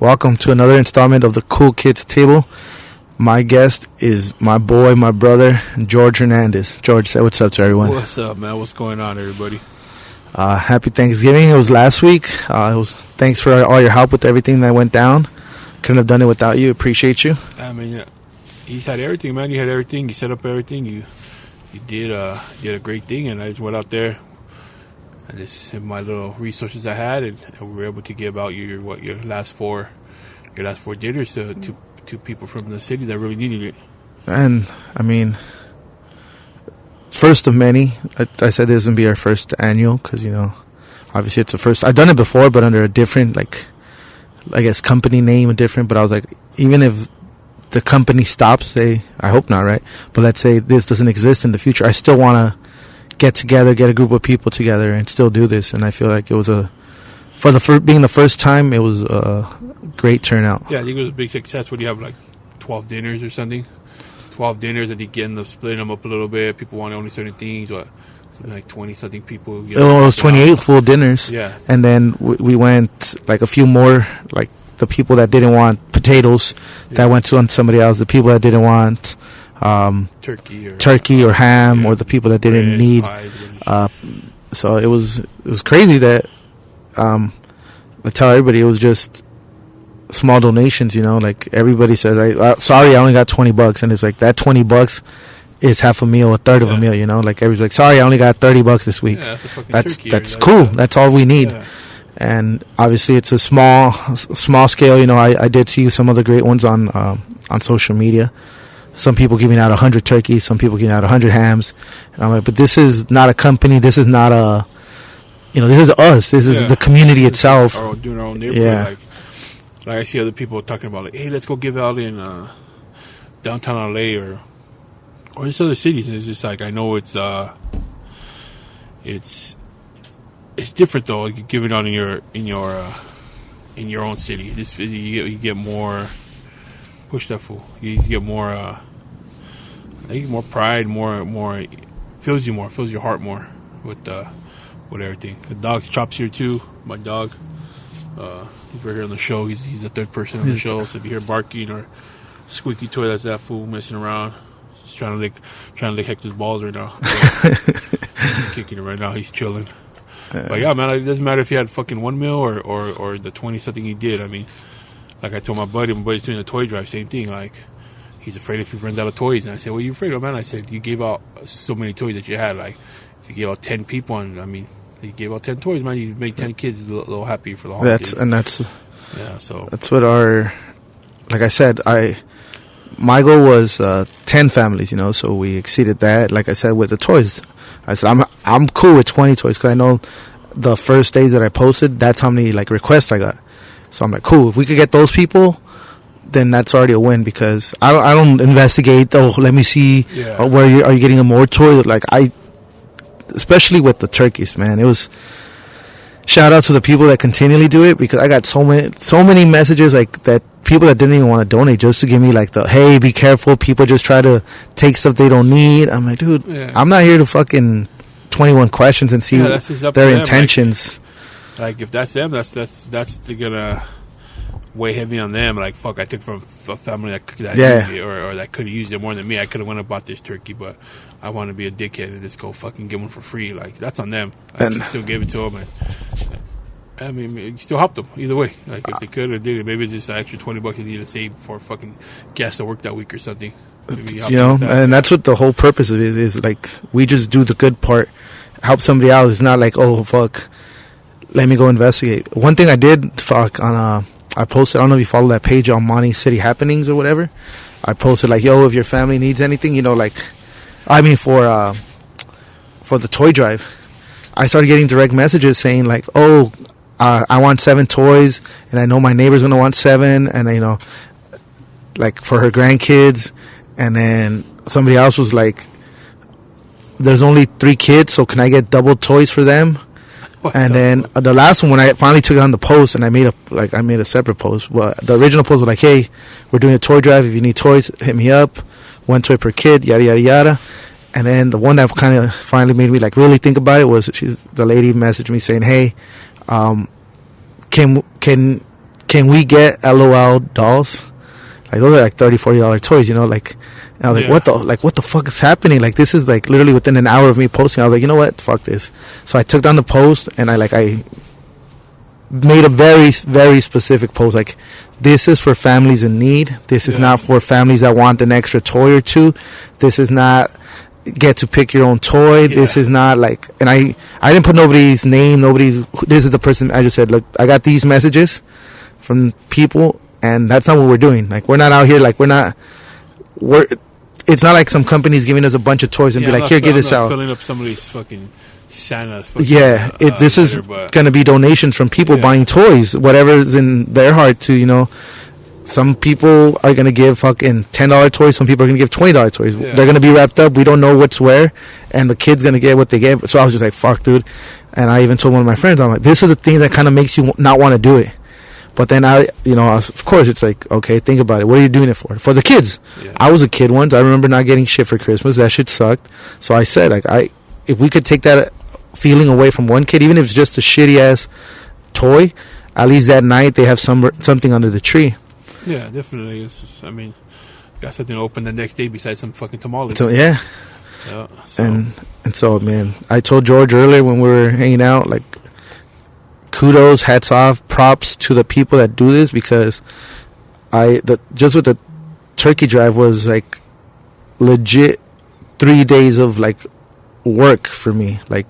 Welcome to another installment of the Cool Kids Table. My guest is my boy, my brother, George Hernandez. George, say what's up to everyone. What's up, man? What's going on, everybody? Happy Thanksgiving. It was last week. Thanks for all your help with everything that went down. Couldn't have done it without you. Appreciate you. I mean, yeah, he's had everything, man. You had everything. You set up everything. You did a great thing, and I just went out there. I just had my little resources I had, and we were able to give out your last four dinners to people from the city that really needed it. And I mean, first of many. I said this would be our first annual because obviously it's the first. I've done it before, but under a different, I guess, company name and different. But I was like, even if the company stops, I hope not, right? But let's say this doesn't exist in the future, I still want to get together, get a group of people together, and still do this. And I feel like it was being the first time, it was a great turnout. Yeah, I think it was a big success. When you have like 12 dinners or something, 12 dinners, and you end up splitting them up a little bit. People want only certain things. Something like 20-something people. It was 28 full dinners. Yeah, and then we went like a few more, like the people that didn't want potatoes, that went to somebody else. The people that didn't want turkey or ham, or the people that didn't need. So it was crazy that I tell everybody it was just small donations. Like everybody says, sorry, I only got $20, and it's like that $20 is half a meal, a third of a meal. Like everybody's like, sorry, I only got $30 this week. Yeah, that's cool. That's all we need. Yeah. And obviously it's a small scale. I did see some of the great ones on social media. Some people giving out 100 turkeys, some people giving out 100 hams. And I'm like, but this is not a company. This is not a, this is us. This is the community itself. Doing our own neighborhood. Yeah. Like I see other people talking about, like, hey, let's go give out in downtown LA or just other cities. And it's just like, I know it's different though. Like, you give it out in your own city. You get more. Push that fool. You get more. I think more pride, more fills your heart more with everything. The dog's Chops here too. My dog. He's right here on the show. He's the third person on the show. So if you hear barking or squeaky toy, that's that fool messing around. He's trying to lick Hector's balls right now. He's kicking it right now. He's chilling. But yeah, man, it doesn't matter if you had fucking 1 meal or the 20 something he did. I mean, like I told my buddy's doing a toy drive, same thing. Like, he's afraid if he runs out of toys. And I said, what are you afraid of, man? I said, you gave out so many toys that you had. Like, if you gave out 10 people, you gave out 10 toys, man, you made 10 kids a little happy for the holidays. So that's what like I said, my goal was 10 families, so we exceeded that. Like I said, with the toys, I said, I'm cool with 20 toys, because I know the first days that I posted, that's how many requests I got. So I'm like, cool. If we could get those people, then that's already a win, because I don't investigate. Oh, let me see where are you getting a more toy? Like, especially with the turkeys, man. It was shout out to the people that continually do it, because I got so many messages like that. People that didn't even want to donate just to give me the hey, be careful. People just try to take stuff they don't need. I'm like, dude, I'm not here to fucking 21 questions and see their intentions. Like, if that's them, that's gonna weigh heavy on them. Like, fuck, I took from a family that needed it, or that could have used it more than me. I could have went and bought this turkey, but I want to be a dickhead and just go fucking get one for free. Like, that's on them. I still gave it to them, and I mean, you still helped them either way. Like, if they could or did it, maybe it's just an extra $20 they need to save for fucking gas to work that week or something. And that's what the whole purpose of it is. Like, we just do the good part, help somebody out. It's not like, oh fuck, let me go investigate. One thing I did, I posted, I don't know if you follow that page on Monty City Happenings or whatever. I posted yo, if your family needs anything, for the toy drive, I started getting direct messages saying oh, I want 7 toys, and I know my neighbor's gonna want 7, and for her grandkids. And then somebody else was like, there's only 3 kids, so can I get double toys for them? And then the last one, when I finally took it on the post, and I made a separate post. But the original post was like, hey, we're doing a toy drive. If you need toys, hit me up. 1 toy per kid, yada yada yada. And then the one that kind of finally made me really think about it was the lady messaged me saying, hey, can can we get LOL dolls? Like, those are like $30, $40 toys, you know, like, and I was like, what the fuck is happening? Like, this is like literally within an hour of me posting. I was like, you know what? Fuck this. So I took down the post and I made a very, very specific post. Like, this is for families in need. This is not for families that want an extra toy or two. This is not get to pick your own toy. This is not like, and I didn't put nobody's name, this is the person. I just said, look, I got these messages from people, and that's not what we're doing. Like, we're not out here, like, it's not like some company's giving us a bunch of toys and be like, here, give this out. Filling up somebody's fucking Santa's. This is going to be donations from people buying toys, whatever's in their heart to, you know. Some people are going to give fucking $10 toys. Some people are going to give $20 toys. They're going to be wrapped up. We don't know what's where. And the kid's going to get what they get. So I was just like, fuck, dude. And I even told one of my friends, I'm like, this is the thing that kind of makes you not want to do it. But then of course, it's like, okay, think about it. What are you doing it for? For the kids. Yeah. I was a kid once. I remember not getting shit for Christmas. That shit sucked. So I said, like, if we could take that feeling away from one kid, even if it's just a shitty ass toy, at least that night they have something under the tree. Yeah, definitely. Got something to open the next day besides some fucking tamales. So and so, man, I told George earlier when we were hanging out, like, kudos, hats off, props to the people that do this, because just with the turkey drive was like legit 3 days of like work for me, like,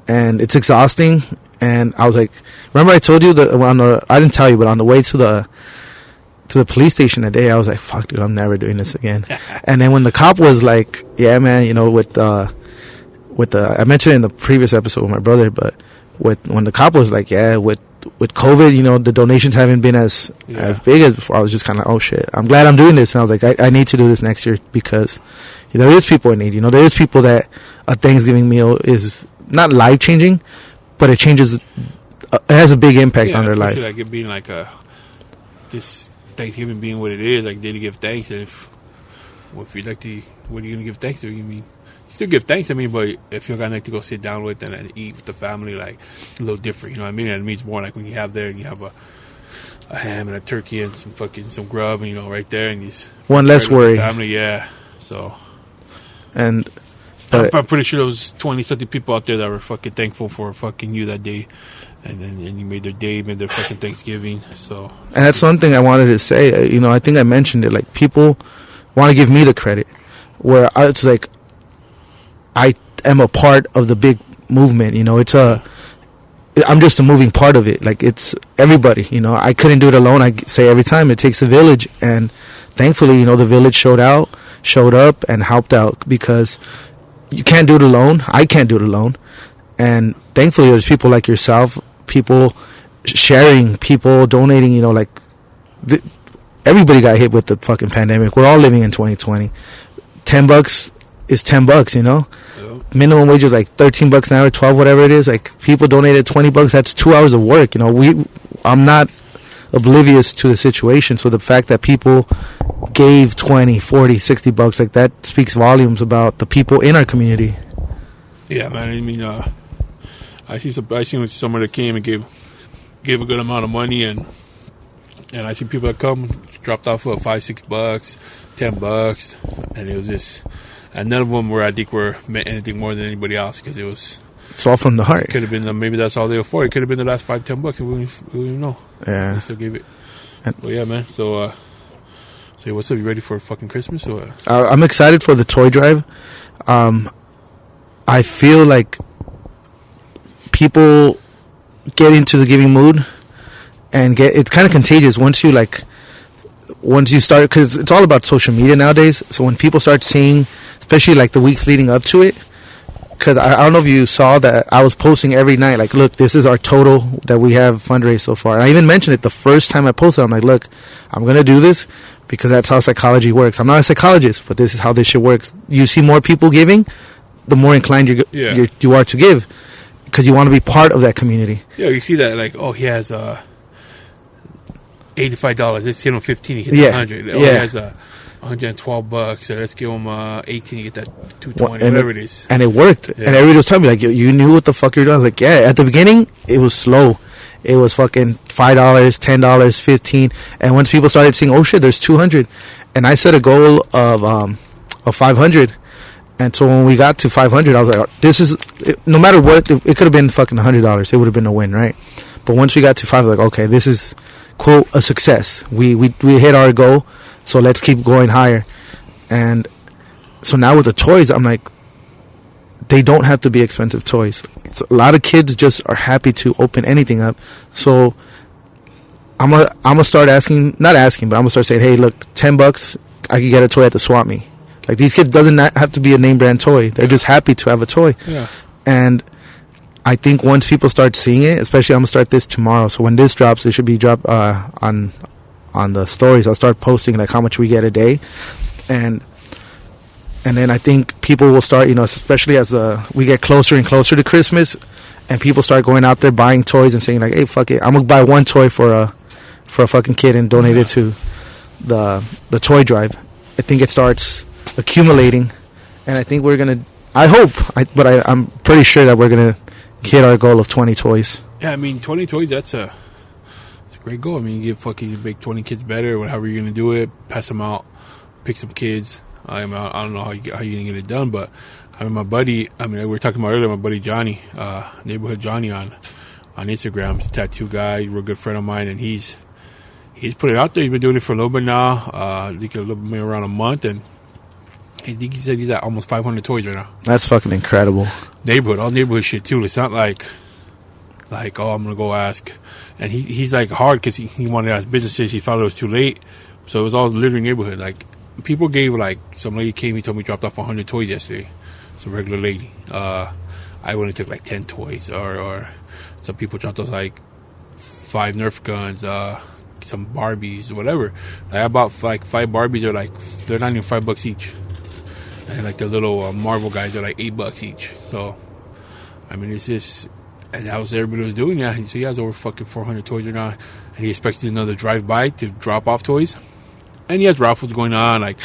and it's exhausting. And I was like, remember I told you that I didn't tell you, but on the way to the police station that day, I was like, fuck, dude, I'm never doing this again. And then when the cop was like, yeah, man, you know, with the I mentioned it in the previous episode with my brother, but when the cop was like, yeah, with COVID, you know, the donations haven't been as big as before, I was just kind of like, oh shit, I'm glad I'm doing this. And I was like, I need to do this next year, because there is people in need. You know, there is people that a Thanksgiving meal is not life changing, but it changes. It has a big impact on their life. Like it being like this Thanksgiving being what it is, like day to give thanks. And if you like to, what are you gonna give thanks to? You mean? You still give thanks, but if you're gonna to go sit down with and eat with the family, like, it's a little different, you know what I mean? And it means more like when you have there and you have a ham and a turkey and some grub, and, you know, right there, and you one less worry. Family, yeah. So, and I'm pretty sure there was 20-something people out there that were fucking thankful for fucking you that day, and you made their day, made their fucking Thanksgiving. So, and that's one thing I wanted to say. You know, I think I mentioned it. Like, people want to give me the credit, where it's like, I am a part of the big movement, you know. I'm just a moving part of it. Like, it's everybody, you know. I couldn't do it alone. I say every time, it takes a village, and thankfully, you know, the village showed up and helped out, because you can't do it alone. I can't do it alone. And thankfully, there's people like yourself, people sharing, people donating, you know, like, everybody got hit with the fucking pandemic. We're all living in 2020. $10 is $10, you know. Minimum wage is like $13 an hour, 12, whatever it is. Like, people donated $20. That's 2 hours of work, you know. I'm not oblivious to the situation. So the fact that people gave $20, $40, $60, like, that speaks volumes about the people in our community. Yeah, man. I mean, I seen someone that came and gave a good amount of money, and I see people that come dropped off for $5, $6, $10, and it was just. And none of them were meant anything more than anybody else, because it's all from the heart. It could have been maybe that's all they afford. It could have been the last $5, $10, and we don't even know. Yeah, they still gave it. Well, yeah, man. So what's up? You ready for fucking Christmas? Or I'm excited for the toy drive. I feel like people get into the giving mood, and it's kind of contagious once you start, because it's all about social media nowadays. So when people start seeing, especially like the weeks leading up to it, because I don't know if you saw that I was posting every night, like, look, this is our total that we have fundraised so far. And I even mentioned it the first time I posted. I'm like, look, I'm going to do this because that's how psychology works. I'm not a psychologist, but this is how this shit works. You see more people giving, the more inclined you are to give, because you want to be part of that community. Yeah, you see that, like, oh, he has $85. Let's give him 15. He gets 100. Oh, he has $112. So let's give him 18. You get that 220. Whatever it is. And it worked. Yeah. And everybody was telling me, like, you knew what the fuck you're doing. I was like, yeah. At the beginning, it was slow. it was fucking $5, $10, $15, and once people started seeing, oh shit, there's 200, and I set a goal of 500, and so when we got to 500, I was like, this is, no matter what, it could have been fucking $100, it would have been a win, right? But once we got to 5, like, okay, this is, quote, a success. We hit our goal, so let's keep going higher. And so now with the toys, I'm like, they don't have to be expensive toys. So a lot of kids just are happy to open anything up. So I'm gonna start asking, not asking, but I'm gonna start saying, hey, look, $10, I can get a toy at the swap meet. Like, these kids doesn't have to be a name brand toy. They're just happy to have a toy. Yeah. And I think once people start seeing it, especially I'm gonna start this tomorrow. So when this drops, it should be dropped on the stories. I'll start posting like how much we get a day, and then I think people will start, especially as we get closer and closer to Christmas, and people start going out there buying toys and saying like, hey, fuck it, I'm gonna buy one toy for a fucking kid and donate it to the toy drive. I think it starts accumulating, and I think we're gonna. I'm pretty sure that we're gonna hit our goal of 20 toys. Yeah, I mean, 20 toys. That's a great goal. I mean, you make 20 kids better, whatever you're gonna do it. Pass them out, pick some kids. I don't know how you're gonna get it done, but I mean, my buddy. I mean, we were talking about earlier. My buddy Johnny, neighborhood Johnny on Instagram. He's a tattoo guy, real good friend of mine, and he's put it out there. He's been doing it for a little bit now. I think a little bit around a month, and I think he said he's at almost 500 toys right now. That's fucking incredible. All neighborhood shit too. It's not like oh, I'm gonna go ask, and he's like hard because he wanted to ask businesses. He thought it was too late, so it was all literally neighborhood. Like, people gave, like, some lady came, he told me dropped off 100 toys yesterday. It's a regular lady. I only took like 10 toys, or some people dropped off like 5 Nerf guns, some Barbies, whatever. I bought like 5 Barbies, they're not even $5 each. And like the little Marvel guys are like $8 each. So, I mean, it's just, and that was everybody was doing that. So he has over fucking 400 toys right now, and he expected another drive-by to drop off toys. And he has raffles going on, like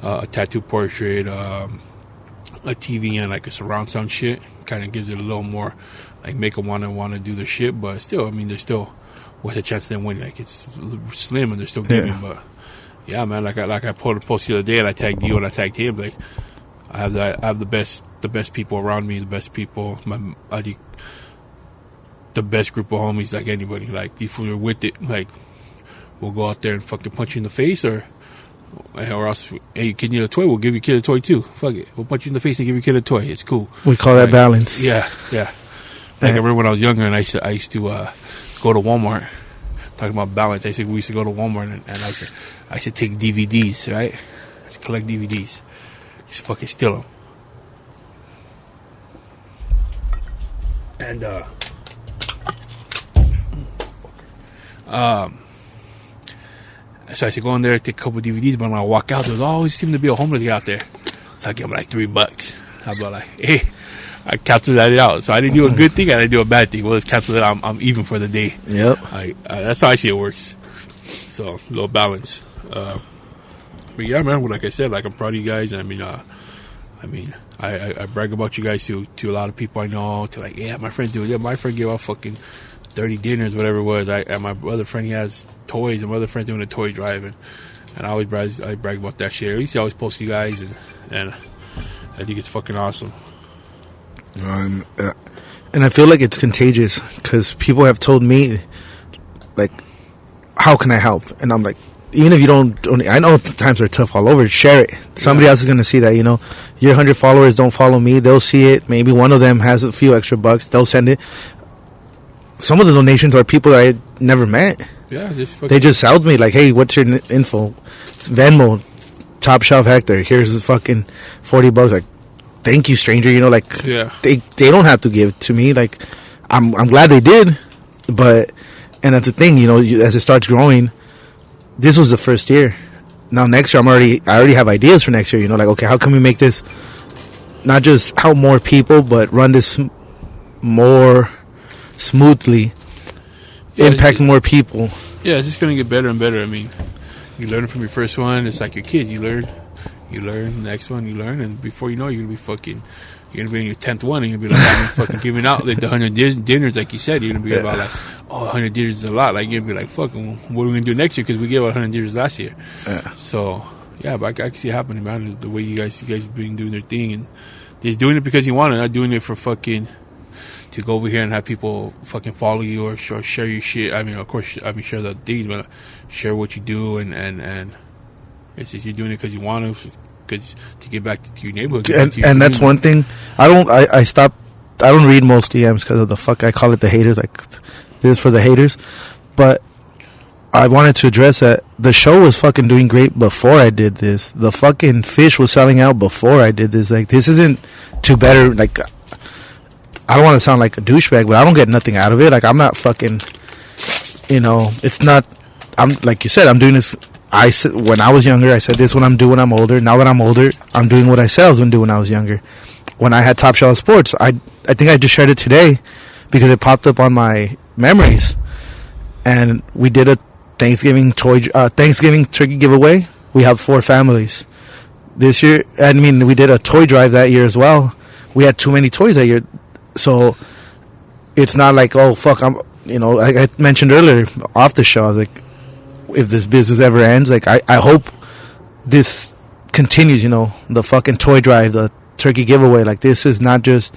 a tattoo portrait, a TV, and like a surround sound shit. Kind of gives it a little more, like, make them want to do the shit. But still, I mean, there's still, what's the chance of them winning? Like, it's slim, and they're still giving. Yeah. But yeah, man, like I posted a post the other day, and I tagged you and I tagged him. Like, I have the best people around me, the best people. The best group of homies, like anybody. Like, if we're with it, like, we'll go out there and fucking punch you in the face, or else, hey, you kid need a toy, we'll give your kid a toy too. Fuck it, we'll punch you in the face and give your kid a toy. It's cool. We call that balance. Yeah. Like, I remember when I was younger, and I used to go to Walmart. Talking about balance, we used to go to Walmart, and I used to take DVDs, right? I used to collect DVDs. Just fucking steal them. And so I used to go in there, take a couple of DVDs, but when I walk out, there always seemed to be a homeless guy out there. So I give him like $3. I'd be like, hey, I canceled that out. So I didn't do a good thing, I didn't do a bad thing. Well, let's cancel it out. I'm even for the day. Yep. That's how I see it works. So, a little balance. But yeah, man, like I said, like, I'm proud of you guys. I mean, I brag about you guys to a lot of people I know. To like, yeah, my friend do it. Yeah, my friend gave out fucking 30 dinners, whatever it was. And my other friend, he has toys, and my other friend's doing a toy drive, and I always brag about that shit. At least I always post you guys, and I think it's fucking awesome. And I feel like it's contagious, because people have told me, like, how can I help? And I'm like, even if you don't, I know times are tough all over, share it. Somebody else is going to see that, your 100 followers don't follow me, they'll see it. Maybe one of them has a few extra bucks, they'll send it. Some of the donations are people that I never met. Yeah, they just sound me like, hey, what's your info? Venmo, Top Shelf Hector, here's the fucking $40. Like, thank you, stranger. They don't have to give to me. Like, I'm glad they did, but, and that's the thing, as it starts growing, this was the first year. Now next year, I already have ideas for next year. Like, okay, how can we make this not just help more people, but run this more smoothly, impact more people. Yeah, it's just gonna get better and better. I mean, you learn from your first one. It's like your kids. You learn, You learn. Next one, you learn, and before you know it, you're gonna be in your 10th one, and you'll be like, I'm fucking giving out like the 100 dinners, like you said. You're gonna be about like, 100 dinners is a lot. Like you're gonna be like, fucking, what are we gonna do next year? Because we gave out 100 dinners last year. Yeah. So yeah, but I can see it happening, man. The way you guys been doing their thing, and they're doing it because you want it, not doing it for fucking to go over here and have people fucking follow you or share your shit. I mean, of course, share the things, but share what you do, and it's just you're doing it because you want to. Because to get back to your neighborhood, and that's one thing. I don't read most DMs because of I call it the haters. Like this is for the haters, but I wanted to address that the show was fucking doing great before I did this. The fucking fish was selling out before I did this. Like this isn't too better. Like I don't want to sound like a douchebag, but I don't get nothing out of it. Like I'm not fucking. It's not. I'm like you said. I'm doing this. When I was younger, I said this when I'm doing when I'm older. Now that I'm older, I'm doing what I said I was going to do when I was younger. When I had Top Shelf Sports, I think I just shared it today because it popped up on my memories. And we did a Thanksgiving turkey giveaway. We have 4 families. This year, we did a toy drive that year as well. We had too many toys that year. So it's not like, oh, fuck, like I mentioned earlier off the show, I was like, if this business ever ends, like I hope this continues, the fucking toy drive, the turkey giveaway. Like this is not just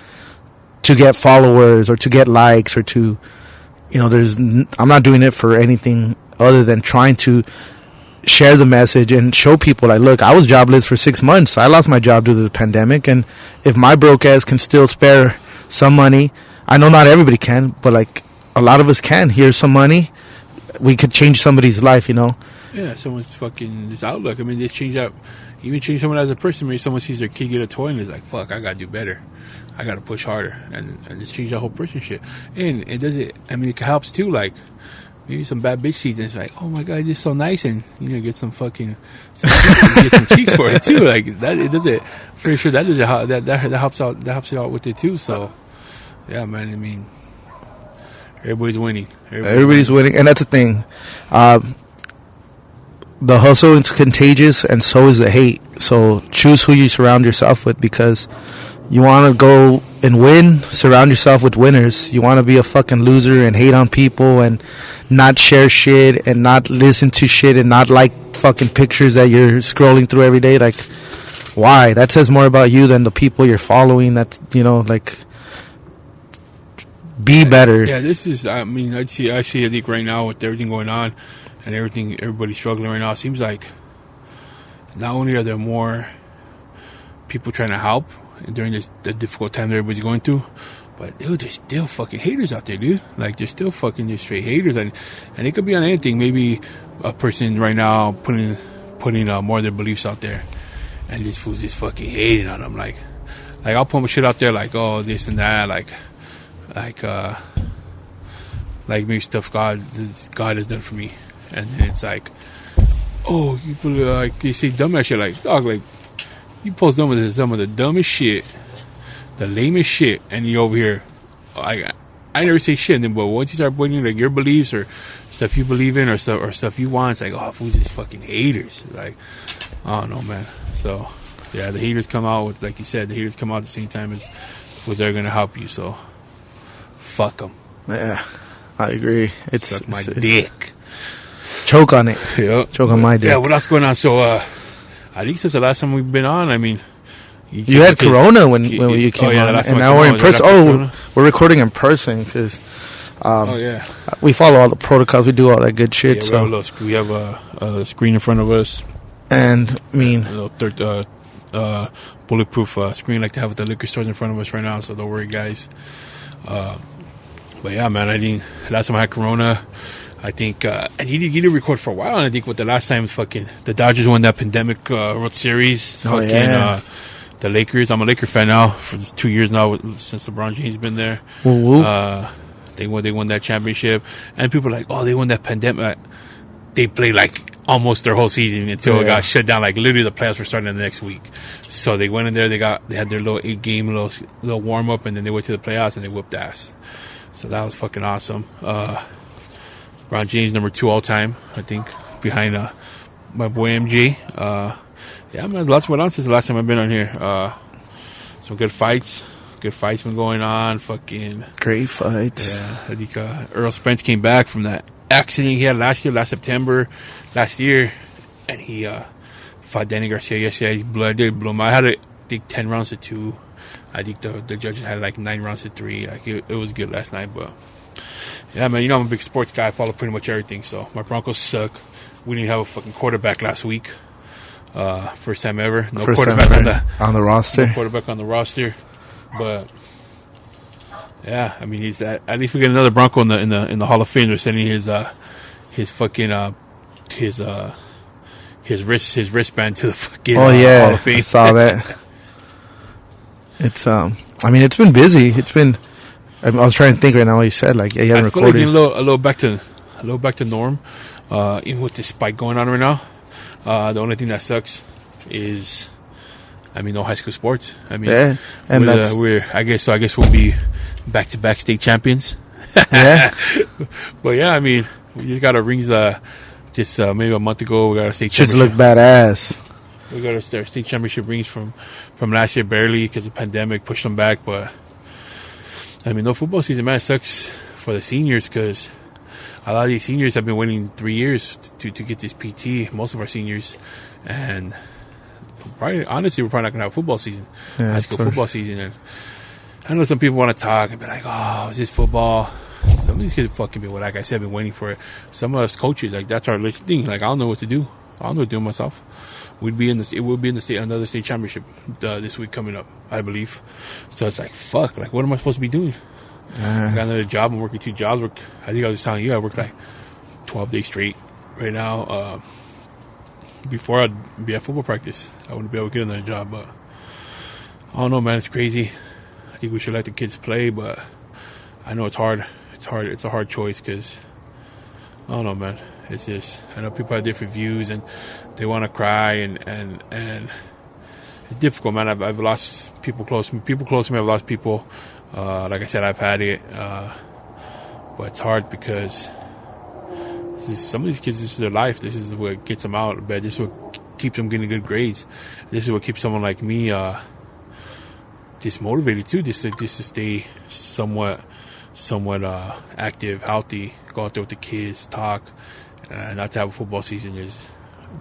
to get followers or to get likes or to, I'm not doing it for anything other than trying to share the message and show people like, look, I was jobless for 6 months. I lost my job due to the pandemic. And if my broke ass can still spare some money, I know not everybody can, but like a lot of us can. Here's some money. We could change somebody's life, Yeah, someone's fucking this outlook. I mean, they change up. Even change someone as a person. Maybe someone sees their kid get a toy and is like, "Fuck, I gotta do better. I gotta push harder," and just change that whole person shit. And it does it. I mean, it helps too. Like maybe some bad bitch sees and it's like, "Oh my god, this is so nice," and get some fucking get some cheeks for it too. Like that, it does it. Pretty sure that does it. That helps out. That helps it out with it too. So yeah, man. I mean. Everybody's winning. Everybody's winning, and that's the thing. The hustle is contagious, and so is the hate. So choose who you surround yourself with, because you want to go and win. Surround yourself with winners. You want to be a fucking loser and hate on people and not share shit and not listen to shit and not like fucking pictures that you're scrolling through every day. Like, why? That says more about you than the people you're following. That's like. Be better. Yeah, this is. I mean, I see. I think right now with everything going on, and everybody's struggling right now. It seems like not only are there more people trying to help during the difficult time that everybody's going through, but dude, there's still fucking haters out there, dude. Like there's still fucking just straight haters, and it could be on anything. Maybe a person right now putting more of their beliefs out there, and this fool's just fucking hating on them. Like I'll put my shit out there, like oh this and that, like maybe stuff God has done for me, and then it's like, oh, people like they say dumbass shit, like dog, like you post some of the dumbest shit, the lamest shit, and you over here, I never say shit, but once you start putting like your beliefs or stuff you believe in or stuff you want, it's like, oh, who's these fucking haters? Like, I don't know, man. So yeah, the haters come out with, like you said, the haters come out at the same time as what they're gonna help you. So. Fuck them. Yeah, I agree. Suck my dick. Choke on it. Yep. Choke on my dick. Yeah, what else going on? So, I think since the last time we've been on, I mean... You had Corona when you came on, and now we're in person. Oh, we're recording in person because... we follow all the protocols. We do all that good shit. Yeah, we have a screen in front of us. And, I mean... A little bulletproof screen like they have with the liquor stores in front of us right now, so don't worry, guys. But yeah, man, I think last time I had Corona, I think, and he did record for a while, and I think with the last time, fucking, the Dodgers won that pandemic World Series. The Lakers, I'm a Laker fan now for 2 years now since LeBron James has been there. They won that championship, and people are like, oh, they won that pandemic. They played like almost their whole season until it got shut down. Like literally, the playoffs were starting the next week. So they went in there. They had their little 8-game little warm up, and then they went to the playoffs and they whooped ass. So that was fucking awesome. LeBron James number 2 all time, I think, behind my boy MJ. Yeah, man, lots went on since the last time I've been on here. Some good fights. Good fights been going on. Fucking great fights. Yeah, I think Earl Spence came back from that accident he had last September, and he fought Danny Garcia yesterday. They blew him. I had, I think, 10 rounds to 2. I think the judges had like 9 rounds to 3. Like it was good last night, but yeah, man, you know I'm a big sports guy. I follow pretty much everything. So my Broncos suck. We didn't have a fucking quarterback last week. First time ever. No First quarterback on the roster. No quarterback on the roster. But yeah, I mean he's at least we get another Bronco in the Hall of Fame. They're sending his fucking his wristband to the fucking Hall of Fame. I saw that. It's I mean it's been busy. I was trying to think right now what you said, like you haven't recorded. I feel like a little back to norm. Even with this spike going on right now. The only thing that sucks is, I mean, no high school sports. I mean, yeah, and I guess we'll be back-to-back state champions. Yeah, but yeah, I mean, we just got our rings. Just maybe a month ago, we got a state should championship. Look badass. We got our state championship rings from last year, barely because of the pandemic pushed them back. But I mean, no football season, man. It sucks for the seniors because a lot of these seniors have been waiting 3 years to get this PT. Most of our seniors, and honestly, we're probably not gonna have a football season, high school football season. And I know some people want to talk and be like, "Oh, is this football?" Some of these kids fucking been, like I said, been waiting for it. Some of us coaches, like that's our thing. Like I don't know what to do. I don't know what to do myself. We'll be in another state championship this week coming up, I believe. So it's like, fuck. Like, what am I supposed to be doing? I got another job. I'm working 2 jobs. I think I was just telling you, I work like 12 days straight right now. Before I'd be at football practice, I wouldn't be able to get another job. But I don't know, man. It's crazy. I think we should let the kids play, but I know it's hard. It's a hard choice because I don't know, man. It's just, I know people have different views and they want to cry and it's difficult, man. I've lost people close to me. People close to me, I've lost people. Like I said, I've had it. But it's hard because some of these kids, this is their life. This is what gets them out of bed. This is what keeps them getting good grades. This is what keeps someone like me just motivated too, just to stay somewhat active, healthy, go out there with the kids, talk. Not to have a football season is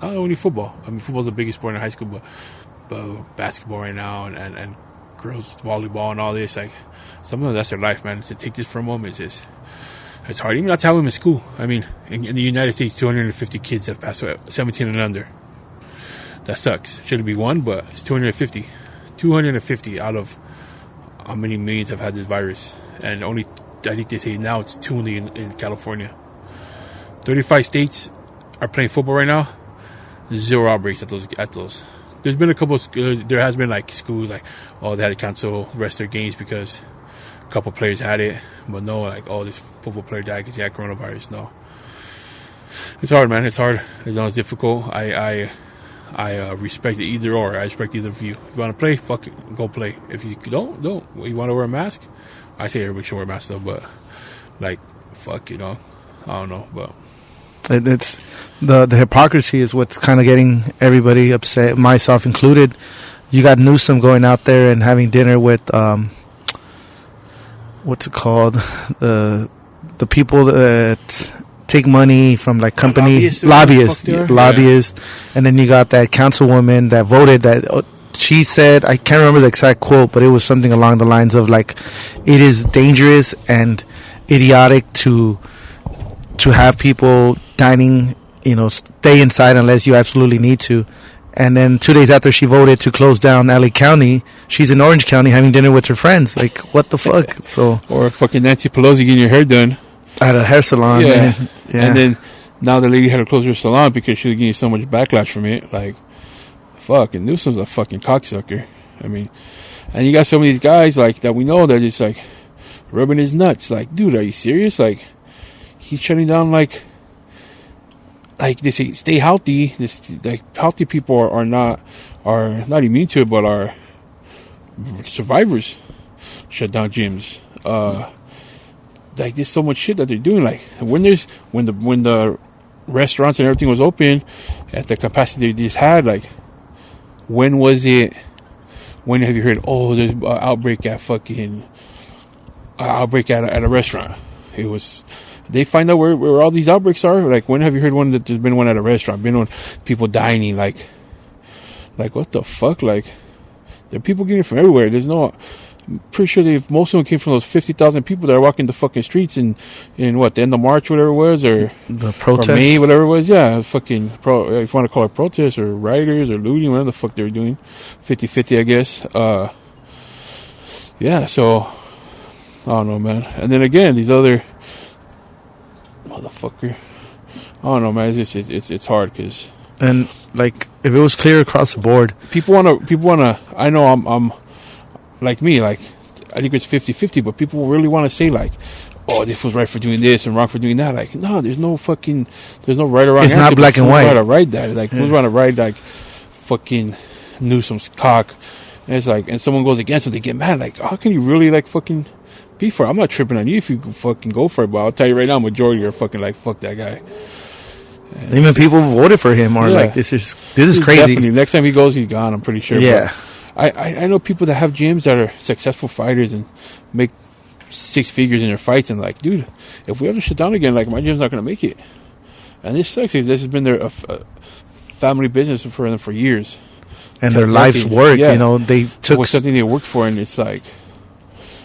not only football. I mean, football's the biggest sport in high school, but basketball right now and girls volleyball and all this, like some of them, that's their life, man. To take this for a moment is it's hard. Even not to have them in school. I mean, in the United States, 250 kids have passed away, 17 and under. That sucks. Should it be 1, but it's 250. 250 out of how many millions have had this virus, and only I think they say now it's 2 in California. 35 states are playing football right now. 0 outbreaks at those. There's been a couple. There has been like schools like, oh, they had to cancel the rest of their games because a couple players had it, but no, like, oh, this football player died because he had coronavirus. No, it's hard, man. It's hard. It's difficult. I respect either or. I respect either of you. If you want to play, fuck it, go play. If you don't. You want to wear a mask? I say everybody should wear a mask though, but like, fuck, I don't know, but. It's the hypocrisy is what's kind of getting everybody upset, myself included. You got Newsom going out there and having dinner with what's it called, the people that take money from like company lobbyists, and then you got that councilwoman that voted that. She said, I can't remember the exact quote, but it was something along the lines of like, it is dangerous and idiotic to have people dining, stay inside unless you absolutely need to. And then 2 days after she voted to close down LA County, she's in Orange County having dinner with her friends. Like, what the fuck? So, or fucking Nancy Pelosi getting your hair done at a hair salon. Yeah. And then now the lady had to close her salon because she was getting so much backlash from it. Like, fuck, and Newsom's a fucking cocksucker. I mean, and you got some of these guys like that we know that just like rubbing his nuts. Like, dude, are you serious? Like, he's shutting down like they say, stay healthy. This like healthy people are not immune to it, but are survivors. Shut down gyms. Like there's so much shit that they're doing. Like when the restaurants and everything was open at the capacity they just had, like when was it? When have you heard? Oh, there's an outbreak at a restaurant. It was. They find out where all these outbreaks are. Like, when have you heard one that there's been one at a restaurant? Been on people dining. Like what the fuck? Like, there are people getting it from everywhere. I'm pretty sure most of them came from those 50,000 people that are walking the fucking streets in what, the end of March, whatever it was, or the protest, or May, whatever it was. Yeah, fucking if you want to call it protests or rioters or looting, whatever the fuck they were doing, 50-50, I guess. Yeah. So I don't know, man. And then again, these other motherfucker. I don't know, man. It's hard because. And like, if it was clear across the board, people wanna. I know I'm like me. Like, I think it's 50-50, but people really want to say like, oh, this was right for doing this and wrong for doing that. Like, no, there's no right or wrong. It's not black and white. Who's want to ride that? Like, who's want to ride like fucking Newsom's cock? And it's like, and someone goes against it, they get mad. Like, how can you really like fucking be for it? I'm not tripping on you if you fucking go for it, but I'll tell you right now, majority are fucking like, fuck that guy. And even people voted for him are like, this is crazy. Definitely. Next time he goes, he's gone. I'm pretty sure. Yeah. But I know people that have gyms that are successful fighters and make 6 figures in their fights, and like, dude, if we ever shut down again, like, my gym's not gonna make it. And this sucks. This has been their family business for them for years, and their life's work. Yeah. You know, they took it was something they worked for, and it's like,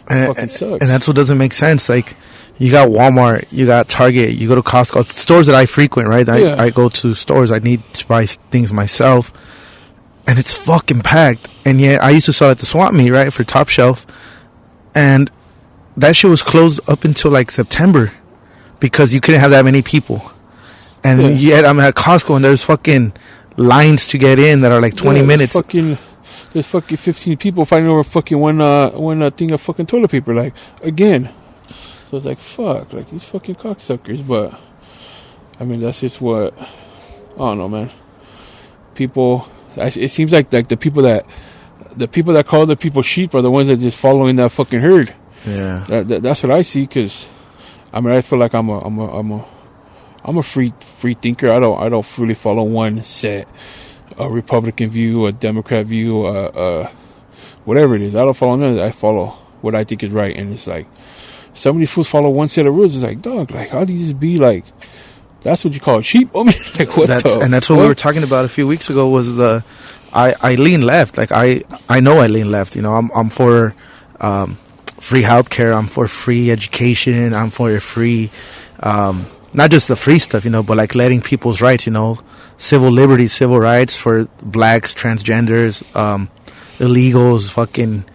fucking sucks. And that's what doesn't make sense. Like, you got Walmart, you got Target, you go to Costco, stores that I frequent, right? I go to stores. I need to buy things myself, and it's fucking packed. And yet, I used to sell at the swap meet, right, for Top Shelf, and that shit was closed up until like September because you couldn't have that many people. And yet, I'm at Costco, and there's fucking lines to get in that are like 20 minutes. There's fucking 15 people fighting over fucking one thing of fucking toilet paper. Like, again. So it's like, fuck, like, these fucking cocksuckers. But I mean, that's just what, I don't know, man. People, it seems like the people that call the people sheep are the ones that just following that fucking herd. Yeah, that's what I see. Because I mean, I feel like I'm a free thinker. I don't really follow one set, a Republican view, a Democrat view, whatever it is. I don't follow none of that. I follow what I think is right. And it's like, some of these fools follow one set of rules. It's like, dog, like, how do you just be like, that's what you call sheep? I mean, like, what and that's what we were talking about a few weeks ago was I lean left. Like, I know I lean left. You know, I'm for free healthcare. I'm for free education. I'm for free, not just the free stuff, you know, but like letting people's rights, you know, civil liberties, civil rights for blacks, transgenders, illegals, fucking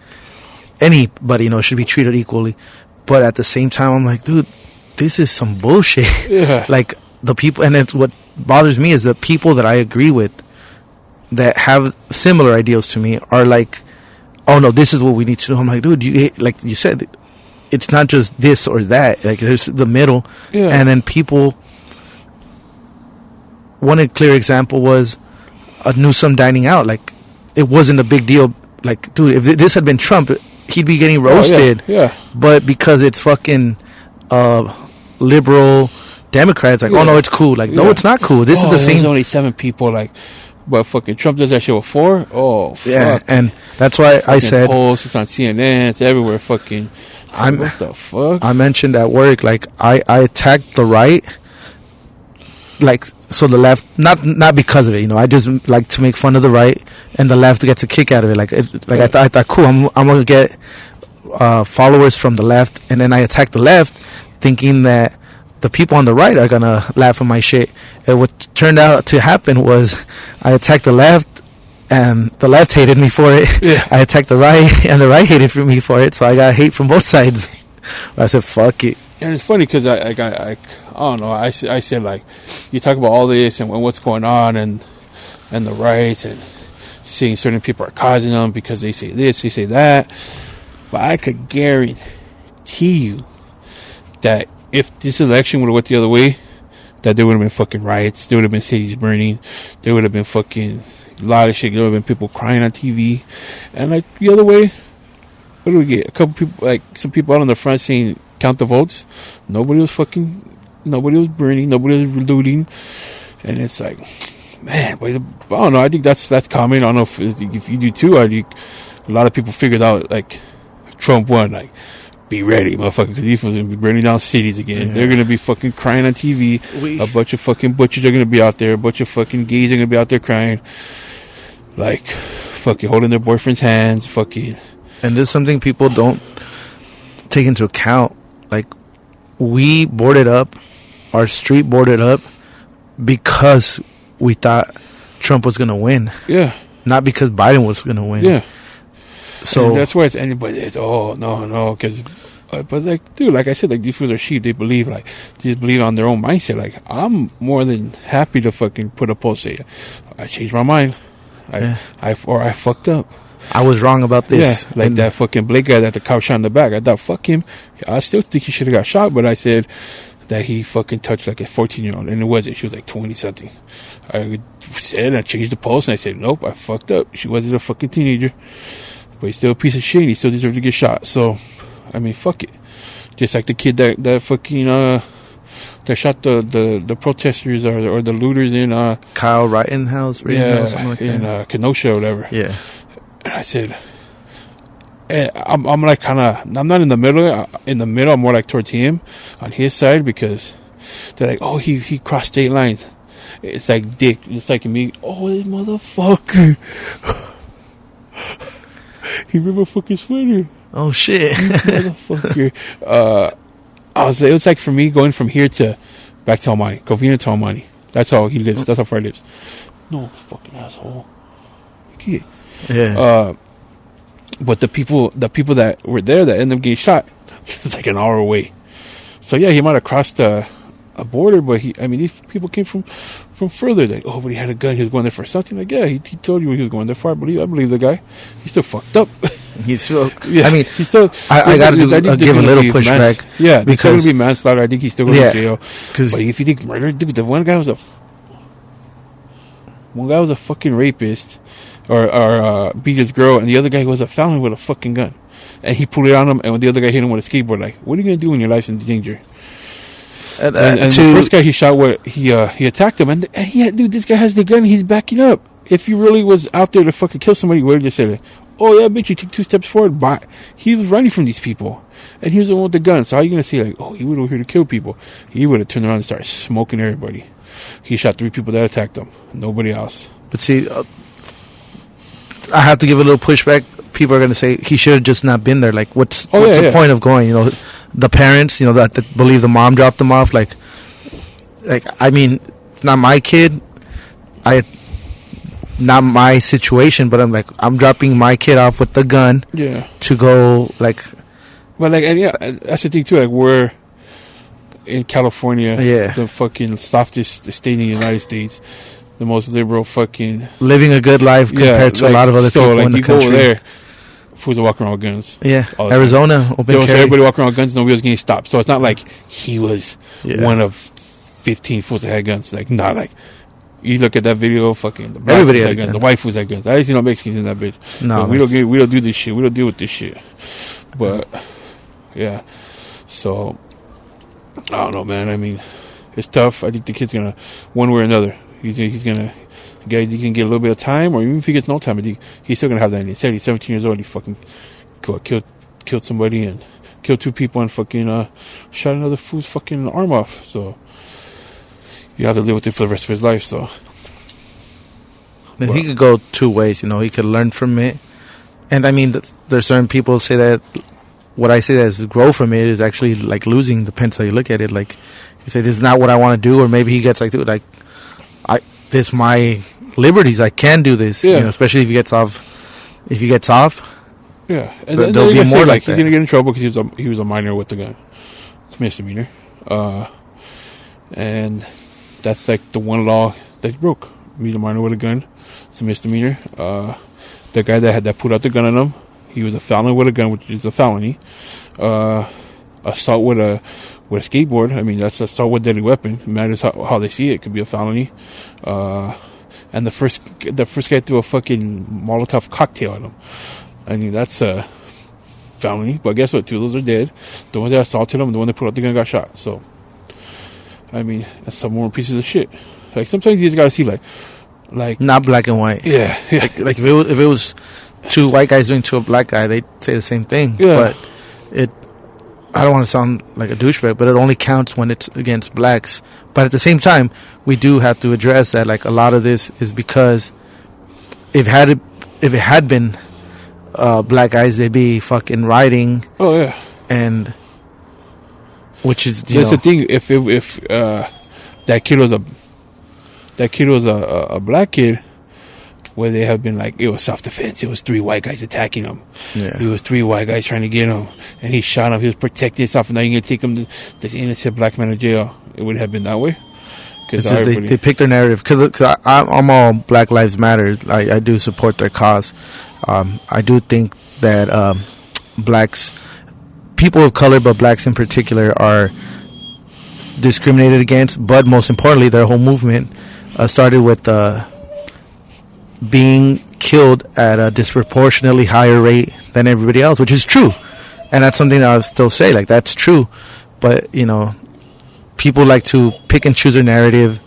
anybody, you know, should be treated equally. But at the same time, I'm like, dude, this is some bullshit. Yeah. Like, the people, and it's what bothers me is the people that I agree with that have similar ideals to me are like, oh no, this is what we need to do. I'm like, dude, like you said, it's not just this or that. Like, there's the middle. Yeah. And then people, one clear example was Newsom dining out. Like, it wasn't a big deal. Like, dude, if this had been Trump, he'd be getting roasted. Oh, yeah. But because it's fucking liberal Democrats, like, oh no, it's cool. Like, no, it's not cool. This is the same. There's only 7 people. Like, but fucking Trump does that shit with 4. Oh, fuck. Yeah, and that's why I said, polls, it's on CNN. It's everywhere. Fucking. What the fuck? I mentioned at work, like, I attacked the right. Like, so the left, not because of it, you know. I just like to make fun of the right, and the left gets a kick out of it. Like, I thought, cool, I'm gonna get followers from the left, and then I attack the left, thinking that the people on the right are gonna laugh at my shit. And what turned out to happen was I attacked the left, and the left hated me for it. Yeah. I attacked the right, and the right hated me for it. So I got hate from both sides. I said, fuck it. And it's funny because I don't know. I said, like, you talk about all this and what's going on and the rights and seeing certain people are causing them because they say this, they say that. But I could guarantee you that if this election would have went the other way, that there would have been fucking riots. There would have been cities burning. There would have been fucking a lot of shit. There would have been people crying on TV. And like the other way, what do we get? A couple people, like some people out on the front saying, count the votes. Nobody was burning. Nobody was looting. And it's like, man, but I don't know. I think that's common. I don't know if you do too. I think a lot of people figured out like Trump won. Like, be ready, motherfucker, because he's gonna be burning down cities again. Yeah. They're gonna be fucking crying on TV. A bunch of fucking butchers are gonna be out there. A bunch of fucking gays are gonna be out there crying, like fucking holding their boyfriend's hands, fucking. And there's something people don't take into account. Like, we boarded up, our street boarded up, because we thought Trump was gonna win. Yeah. Not because Biden was gonna win. Yeah. So and that's why it's anybody. It's no, because, but like, dude, like I said, like these fools are sheep. They believe they just believe on their own mindset. Like, I'm more than happy to fucking put a post say, I changed my mind. I fucked up. I was wrong about this. Yeah, like that fucking Blake guy that the cop shot in the back. I thought, fuck him. I still think he should have got shot, but I said that he fucking touched like a 14-year-old, and it wasn't. She was like 20-something. I said, I changed the post, and I said, nope, I fucked up. She wasn't a fucking teenager. But he's still a piece of shit, and he still deserves to get shot. So, I mean, fuck it. Just like the kid that fucking, that shot the protesters or the looters in, Kyle Rittenhouse, something like in, that. Kenosha or whatever. Yeah. And I said, I'm like kind of, I'm not in the middle. In the middle, I'm more like towards him, on his side, because they're like, oh, he crossed state lines. It's like dick. It's like me. Oh, this motherfucker. He ripped my fucking sweater. Oh shit. Motherfucker. It was like for me going from here back to Almani. Covina to Almani. That's how he lives. That's how far he lives. No, fucking asshole. Kid. Yeah. But the people that were there that ended up getting shot, it's like an hour away. So yeah, he might have crossed a border, but these people came from further. Like, oh, but he had a gun. He was going there for something. Like, yeah, he told you he was going there for. I believe the guy. He's still fucked up. He's still. Yeah, he's still. I got to give a little pushback. Yeah, because going to be manslaughter. I think he's still going to jail. Because if you think murder, dude, the one guy was a fucking rapist, or beat his girl, and the other guy was a felon with a fucking gun, and he pulled it on him, and when the other guy hit him with a skateboard, like, what are you going to do when your life's in danger? And the first guy he shot, he attacked him, and this guy has the gun, he's backing up. If he really was out there to fucking kill somebody, he would have just said, oh yeah, bitch, you took 2 steps forward, but he was running from these people, and he was the one with the gun, so how are you going to say, like, oh, he would have here to kill people? He would have turned around and started smoking everybody. He shot 3 people that attacked him, nobody else. But see, I have to give a little pushback. People are going to say he should have just not been there. Like, what's the point of going? The parents, that believe the mom dropped them off. Like, I mean, it's not my kid. Not my situation, but I'm dropping my kid off with the gun. Yeah. To go, like. But that's the thing too. Like, we're in California. Yeah. The fucking softest state in the United States. The most liberal fucking. Living a good life compared to a lot of other people in the country. So, you go there. Fools are walking around with guns. Yeah, Arizona, open carry. Everybody walking around with guns, nobody was getting stopped. So it's not like he was one of 15 fools that had guns. Like, not like, you look at that video, fucking, everybody had guns. The white fools had guns. I didn't see no Mexicans in that bitch. No. We don't do this shit. We don't deal with this shit. But, yeah. So, I don't know, man. I mean, it's tough. I think the kid's gonna, one way or another, he's gonna, he can get a little bit of time, or even if he gets no time, he's still gonna have that in his head. He's 17 years old. He fucking killed somebody and killed 2 people and fucking shot another fool's fucking arm off. So you have to live with it for the rest of his life. So then he could go 2 ways. He could learn from it, and I mean, there's certain people say that what I say that is grow from it is actually like losing. Depends how you look at it. Like, you say this is not what I want to do, or maybe he gets like, dude, this my liberties. I can do this, especially if he gets off. Yeah, and then there'll be more like he's gonna get in trouble because he was a minor with the gun. It's a misdemeanor, and that's like the one law that he broke. Meet a minor with a gun. It's a misdemeanor. The guy that put out the gun on him, he was a felon with a gun, which is a felony. Assault with a skateboard. I mean, that's assault with deadly weapon. It matters how they see it. It could be a felony. And the first guy threw a fucking Molotov cocktail at him. I mean, that's a felony. But guess what? 2 of those are dead. The ones that assaulted him, the one that put out the gun got shot. So, I mean, that's some more pieces of shit. Like, sometimes you just gotta see, like, Like not black and white. Yeah. Like if it was two white guys doing to a black guy, they'd say the same thing. Yeah. But I don't want to sound like a douchebag, but it only counts when it's against blacks. But at the same time, we do have to address that. Like a lot of this is because if it had been black guys, they'd be fucking rioting. Oh yeah. And which is that's the thing. If that kid was a black kid, where they have been like, it was self-defense. It was 3 white guys attacking him. Yeah. It was 3 white guys trying to get him. And he shot him. He was protecting himself. And now you're going to take him to this innocent black man to jail. It would have been that way. Because they pick their narrative. Because I'm all Black Lives Matter. I do support their cause. I do think that blacks, people of color, but blacks in particular, are discriminated against. But most importantly, their whole movement started with being killed at a disproportionately higher rate than everybody else, which is true. And that's something that I'll still say, like, that's true. But, you know, people like to pick and choose their narrative.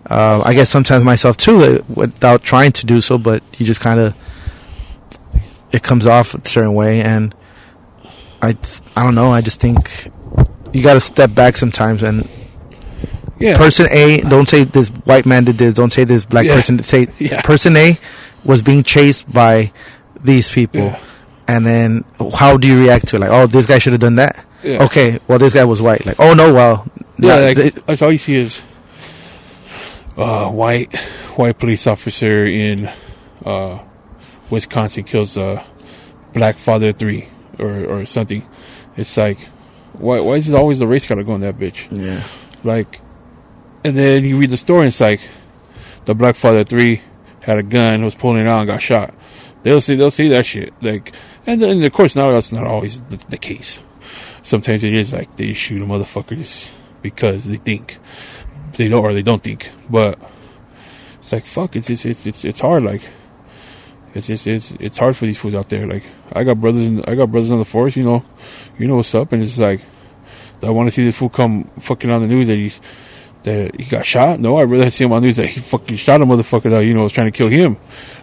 I guess sometimes myself too, without trying to do so, but you just kind of, it comes off a certain way. And I don't know, I just think you got to step back sometimes and person A, don't say this white man did this, don't say this black person did, say person A was being chased by these people, and then how do you react to it? Like, oh, this guy should have done that. Okay, well, this guy was white. Like, oh no, well, that's all you see is white police officer in Wisconsin kills a black father 3 or something. It's like, why is it always the race gotta go in that bitch? Yeah, like. And then you read the story, and it's like the black father 3 had a gun, was pulling it out, and got shot. They'll see that shit. Like, and then of course now that's not always the case. Sometimes it is like they shoot a motherfucker just because they think they don't, or they don't think. But it's like, fuck, it's hard. Like it's hard for these fools out there. Like I got brothers on the force. You know what's up, and it's like I want to see this fool come fucking on the news that he got shot. No, I'd rather see him on the news that he fucking shot a motherfucker that was trying to kill him.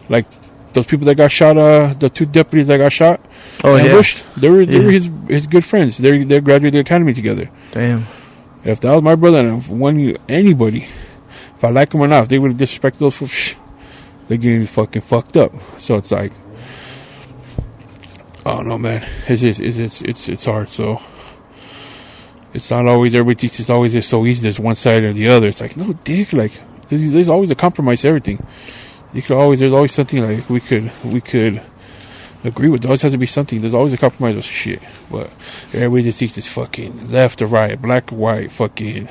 Like those people that got shot, the 2 deputies that got shot. Oh yeah, they were his good friends. They graduated the academy together. Damn. If that was my brother, and anybody, if I like him or not, if they would have disrespected those fools, they're getting fucking fucked up. So it's like, I don't know, man. It's hard. So. It's not always, everybody thinks it's always so easy. There's one side or the other. It's like, no, dick. Like, there's always a compromise to everything. There's always something like we could agree with. There always has to be something. There's always a compromise of shit. But everybody just thinks it's fucking left or right, black or white, fucking,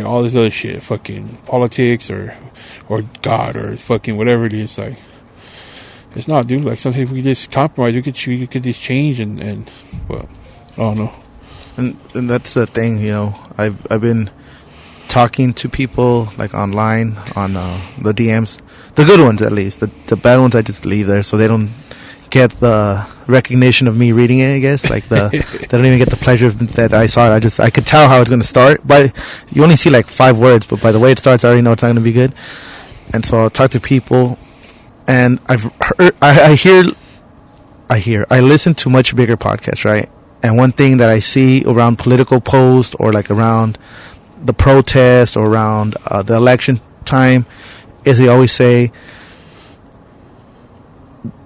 all this other shit, fucking politics or God or fucking whatever it is. Like, it's not, dude. Like, sometimes we just compromise. We could just change and well, I don't know. And that's the thing, I've been talking to people like online on the DMs, the good ones at least. The bad ones I just leave there so they don't get the recognition of me reading it. I guess like they don't even get the pleasure that I saw it. I could tell how it's going to start, but you only see like 5 words. But by the way it starts, I already know it's not going to be good. And so I'll talk to people. And I listen to much bigger podcasts, right? And one thing that I see around political posts or like around the protest or around the election time is they always say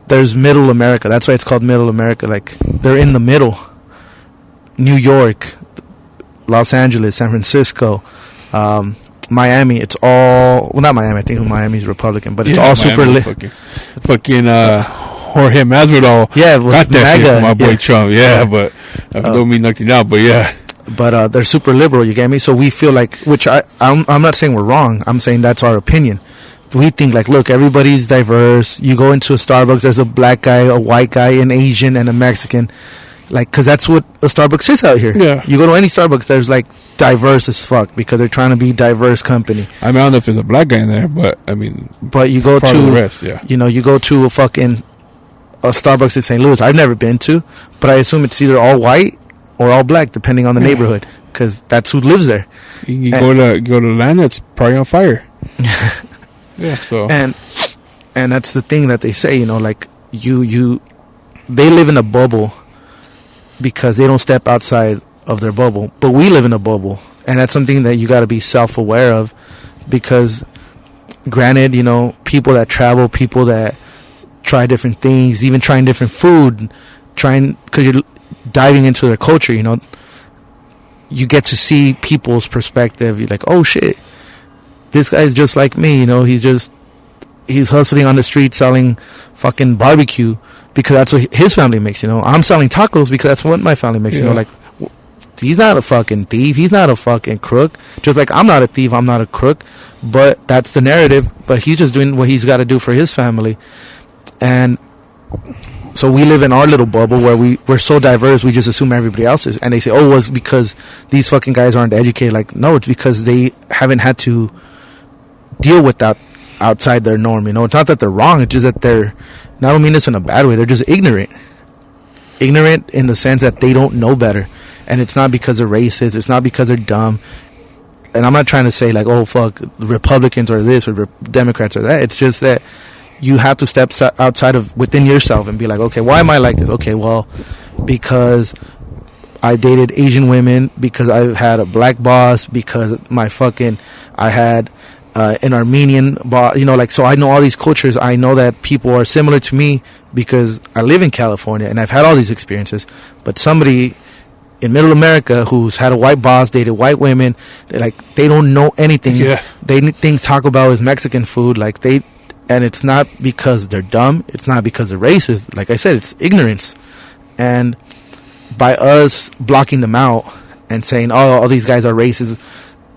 there's middle America. That's why it's called middle America. Like they're in the middle. New York, Los Angeles, San Francisco, Miami, it's all, well, not Miami, I think Miami's Republican, but it's all super lit. Fucking Jorge Masvidal. Yeah, it was got that MAGA, shit from my boy Trump. Yeah, but I don't mean nothing out, but yeah. But they're super liberal, you get me? So we feel like, which I'm not saying we're wrong, I'm saying that's our opinion. We think like, look, everybody's diverse. You go into a Starbucks, there's a black guy, a white guy, an Asian, and a Mexican. Like, because that's what a Starbucks is out here. Yeah. You go to any Starbucks, there's like diverse as fuck because they're trying to be diverse company. I mean, I don't know if there's a black guy in there, but I mean, but you go to the rest, yeah. You go to a Starbucks in St. Louis. I've never been to, but I assume it's either all white or all black, depending on the neighborhood, because that's who lives there. You go to land that's probably on fire. Yeah, so and that's the thing that they say, you know, like they live in a bubble because they don't step outside of their bubble, but we live in a bubble, and that's something that you got to be self-aware of, because granted, you know, people that travel, people that try different things, even trying different food, because you're diving into their culture, you know, you get to see people's perspective. You're like, oh shit, this guy's just like me, you know, he's hustling on the street selling fucking barbecue because that's what his family makes, you know. I'm selling tacos because that's what my family makes, you know. Like, he's not a fucking thief, he's not a fucking crook, just like I'm not a thief, I'm not a crook, but that's the narrative. But he's just doing what he's got to do for his family. And so we live in our little bubble where we're so diverse, we just assume everybody else is. And they say, oh, it's because these fucking guys aren't educated. Like, no, it's because they haven't had to deal with that outside their norm, you know. It's not that they're wrong, it's just that I don't mean this in a bad way, they're just ignorant in the sense that they don't know better. And it's not because they're racist, it's not because they're dumb. And I'm not trying to say like, oh fuck, Republicans are this or Democrats are that. It's just that you have to step outside of within yourself and be like, okay, why am I like this? Okay, well, because I dated Asian women, because I had a black boss, because I had an Armenian boss, you know, like, so I know all these cultures. I know that people are similar to me because I live in California and I've had all these experiences. But somebody in middle America who's had a white boss, dated white women, they don't know anything. Yeah. They think Taco Bell is Mexican food. And it's not because they're dumb. It's not because they're racist. Like I said, it's ignorance. And by us blocking them out and saying, oh, all these guys are racist,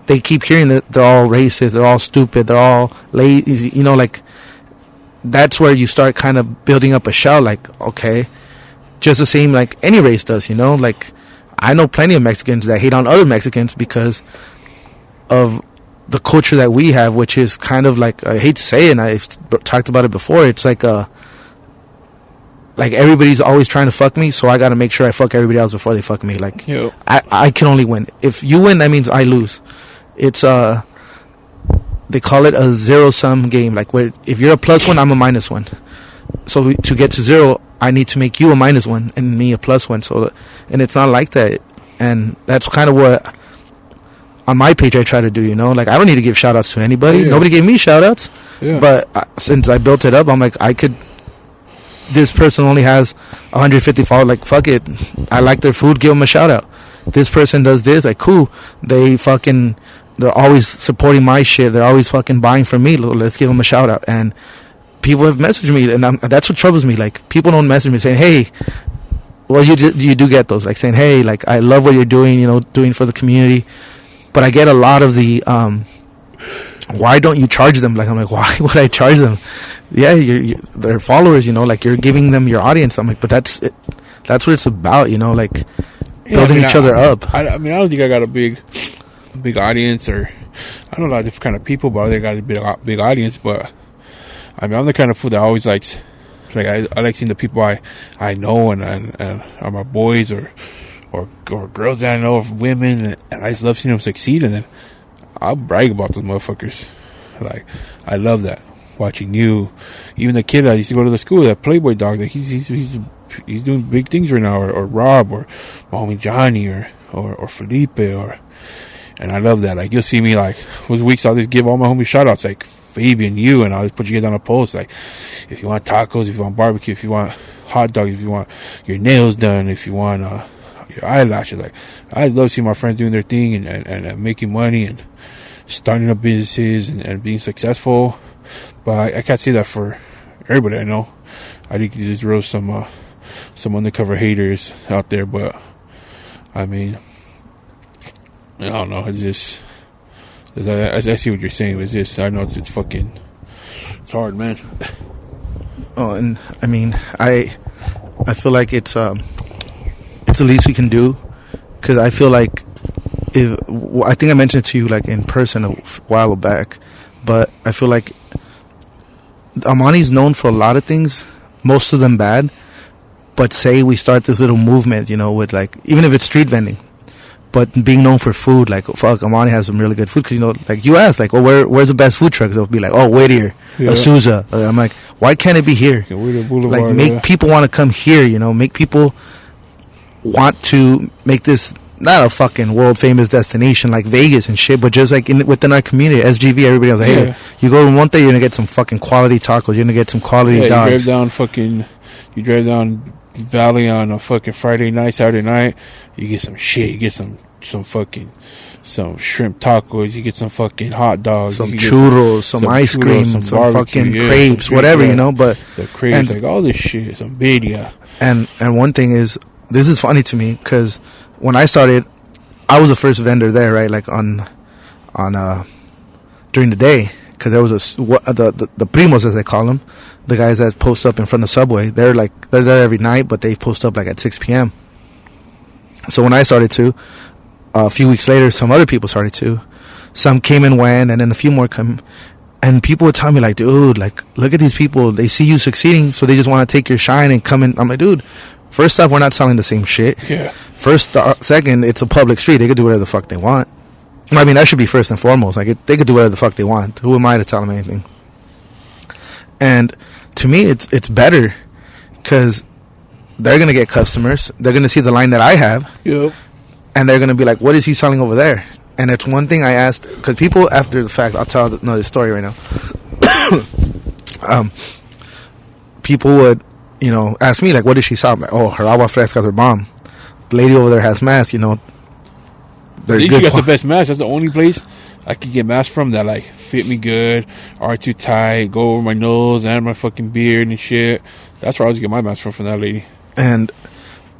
they keep hearing that they're all racist, they're all stupid, they're all lazy, you know, like, that's where you start kind of building up a shell, like, okay, just the same like any race does, you know, like, I know plenty of Mexicans that hate on other Mexicans because of the culture that we have, which is kind of like, I hate to say it, and I've talked about it before, it's like everybody's always trying to fuck me, so I got to make sure I fuck everybody else before they fuck me. Like, I can only win. If you win, that means I lose. It's they call it a zero-sum game, like, where if you're a +1, I'm a -1. So to get to zero, I need to make you a -1 and me a +1. So, and it's not like that. And that's kind of what on my page I try to do, you know. Like, I don't need to give shout outs to anybody. Nobody gave me shout outs. But since I built it up, I'm like, this person only has 150 followers, like, fuck it, I like their food, give them a shout out. This person does this, like, cool, they're always supporting my shit, they're always fucking buying from me, let's give them a shout out. And people have messaged me, and that's what troubles me. Like, people don't message me saying, hey, well, you do get those, like, saying, hey, like, I love what you're doing, you know, doing for the community. But I get a lot of the why don't you charge them? Like, I'm like, why would I charge them? Yeah, they're followers, you know, like, you're giving them your audience. I'm like, but that's it. That's what it's about, you know, like, building each other up. I mean, I don't think I got a big audience, or I don't know, different kind of people, but I got a big audience. But I mean, I'm the kind of fool that always likes, like, I like seeing the people I know and are my boys or girls that I know, of women, and I just love seeing them succeed, and then I'll brag about those motherfuckers. Like, I love that, watching you, even the kid that used to go to the school, that Playboy dog, like, he's doing big things right now, or Rob, or my homie Johnny, or Felipe, and I love that. Like, you'll see me, like, those weeks I'll just give all my homies shout outs, like Fabian, you, and I'll just put you guys on a post, like, if you want tacos, if you want barbecue, if you want hot dogs, if you want your nails done, if you want your eyelashes. Like, I love seeing my friends doing their thing and making money and starting up businesses and being successful. But I can't say that for everybody I know. I think you just roast some undercover haters out there. But I mean, I don't know. It's just, I see what you're saying. It's just, I know it's fucking, it's hard, man. Oh, and I mean, I feel like it's the least we can do, because I feel like I think I mentioned it to you, like, in person a while back, but I feel like Amani's known for a lot of things, most of them bad, But say we start this little movement, you know, with like, even if it's street vending, but being known for food, like, fuck, Amani has some really good food. Because, you know, like, you ask, like, oh, where's the best food trucks? They'll be like, oh, Whittier, Azusa. I'm like, why can't it be here? Like, make people want to come here, you know, make people want to make this not a fucking world famous destination like Vegas and shit, but just like within our community, SGV, everybody else. Like, hey, you go one day, you're gonna get some fucking quality tacos. You're gonna get some quality dogs. You drive down Valley on a fucking Friday night, Saturday night. You get some shit. You get some shrimp tacos. You get some fucking hot dogs. Some churros, some ice cream, some fucking crepes, whatever, you know. But the crepes, like all this shit, some birria. And one thing is, this is funny to me because when I started, I was the first vendor there, right? Like on during the day, because there was the primos, as they call them, the guys that post up in front of Subway. They're there every night, but they post up like at 6 p.m. So when I started to, a few weeks later, some other people started to. Some came and went, and then a few more come. And people would tell me, like, dude, like, look at these people. They see you succeeding, so they just want to take your shine and come in. I'm like, dude, first off, we're not selling the same shit. Yeah. Second, it's a public street. They could do whatever the fuck they want. I mean, that should be first and foremost. Like, they could do whatever the fuck they want. Who am I to tell them anything? And to me, it's better because they're going to get customers. They're going to see the line that I have. Yep. And they're going to be like, what is he selling over there? And it's one thing I asked, because people, after the fact, I'll tell another story right now. People would, you know, ask me, like, what does she sell? I'm like, oh, her agua frescas are bomb. The lady over there has masks, you know. I think she got the best mask. That's the only place I could get masks from that, like, fit me good, are too tight, go over my nose and my fucking beard and shit. That's where I was get my mask from that lady. And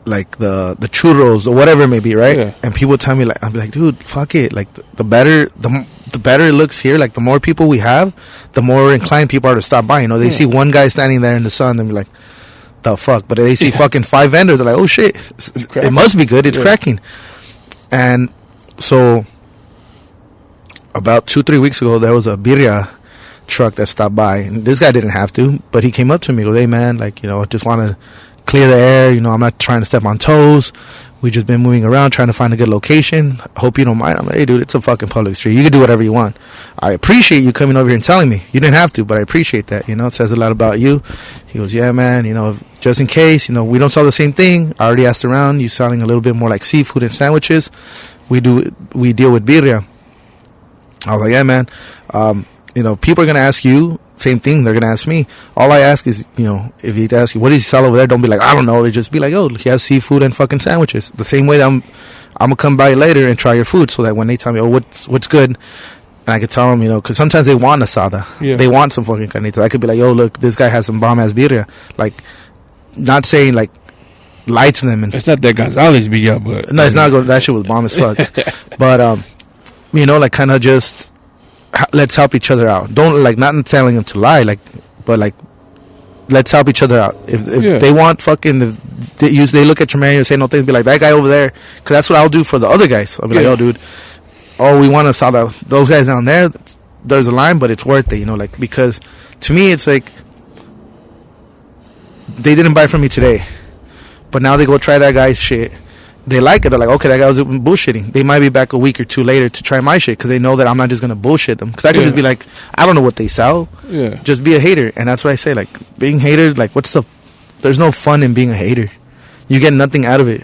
like the churros or whatever it may be, right? Yeah. And people tell me, like, I'm like, dude, fuck it. Like, the better it looks here. Like, the more people we have, the more inclined people are to stop by. You know, they see one guy standing there in the sun, and be like, the fuck. But they see fucking 5 vendors, they're like, oh shit, it must be good. It's cracking. And so about 2-3 weeks ago, there was a birria truck that stopped by, and this guy didn't have to, but he came up to me, goes, hey man, like, you know, I just want to clear the air, you know, I'm not trying to step on toes, we just been moving around trying to find a good location, hope you don't mind. I'm like, hey dude, it's a fucking public street, you can do whatever you want. I appreciate you coming over here and telling me. You didn't have to, but I appreciate that, you know, it says a lot about you. He goes, yeah man, you know, just in case, you know, we don't sell the same thing. I already asked around, you selling a little bit more like seafood and sandwiches. We deal with birria. I was like, yeah man, you know, people are going to ask you, same thing, they're going to ask me. All I ask is, you know, if he asks you, what does he sell over there? Don't be like, I don't know. They just be like, oh, he has seafood and fucking sandwiches. The same way that I'm going to come by later and try your food, so that when they tell me, oh, what's good, and I could tell them, you know, because sometimes they want asada. Yeah. They want some fucking carnitas. I could be like, yo, look, this guy has some bomb-ass birria. Like, not saying, like, lie to them. And it's not that Gonzalez birria, but... No, it's not good. That shit was bomb as fuck. But, you know, like, kind of just... let's help each other out. Don't, like, not telling them to lie, like, but like, let's help each other out. If they want fucking, if they look at your menu and say no things, be like, that guy over there, because that's what I'll do for the other guys. I'll be like, oh dude, we want to sell those guys down there, there's a line, but it's worth it, you know, like, because to me it's like, they didn't buy from me today, but now they go try that guy's shit. They like it. They're like, okay, that guy was bullshitting. They might be back a week or two later to try my shit because they know that I'm not just going to bullshit them. Because I could just be like, I don't know what they sell. Yeah. Just be a hater. And that's what I say. Like, being hater, like, there's no fun in being a hater. You get nothing out of it.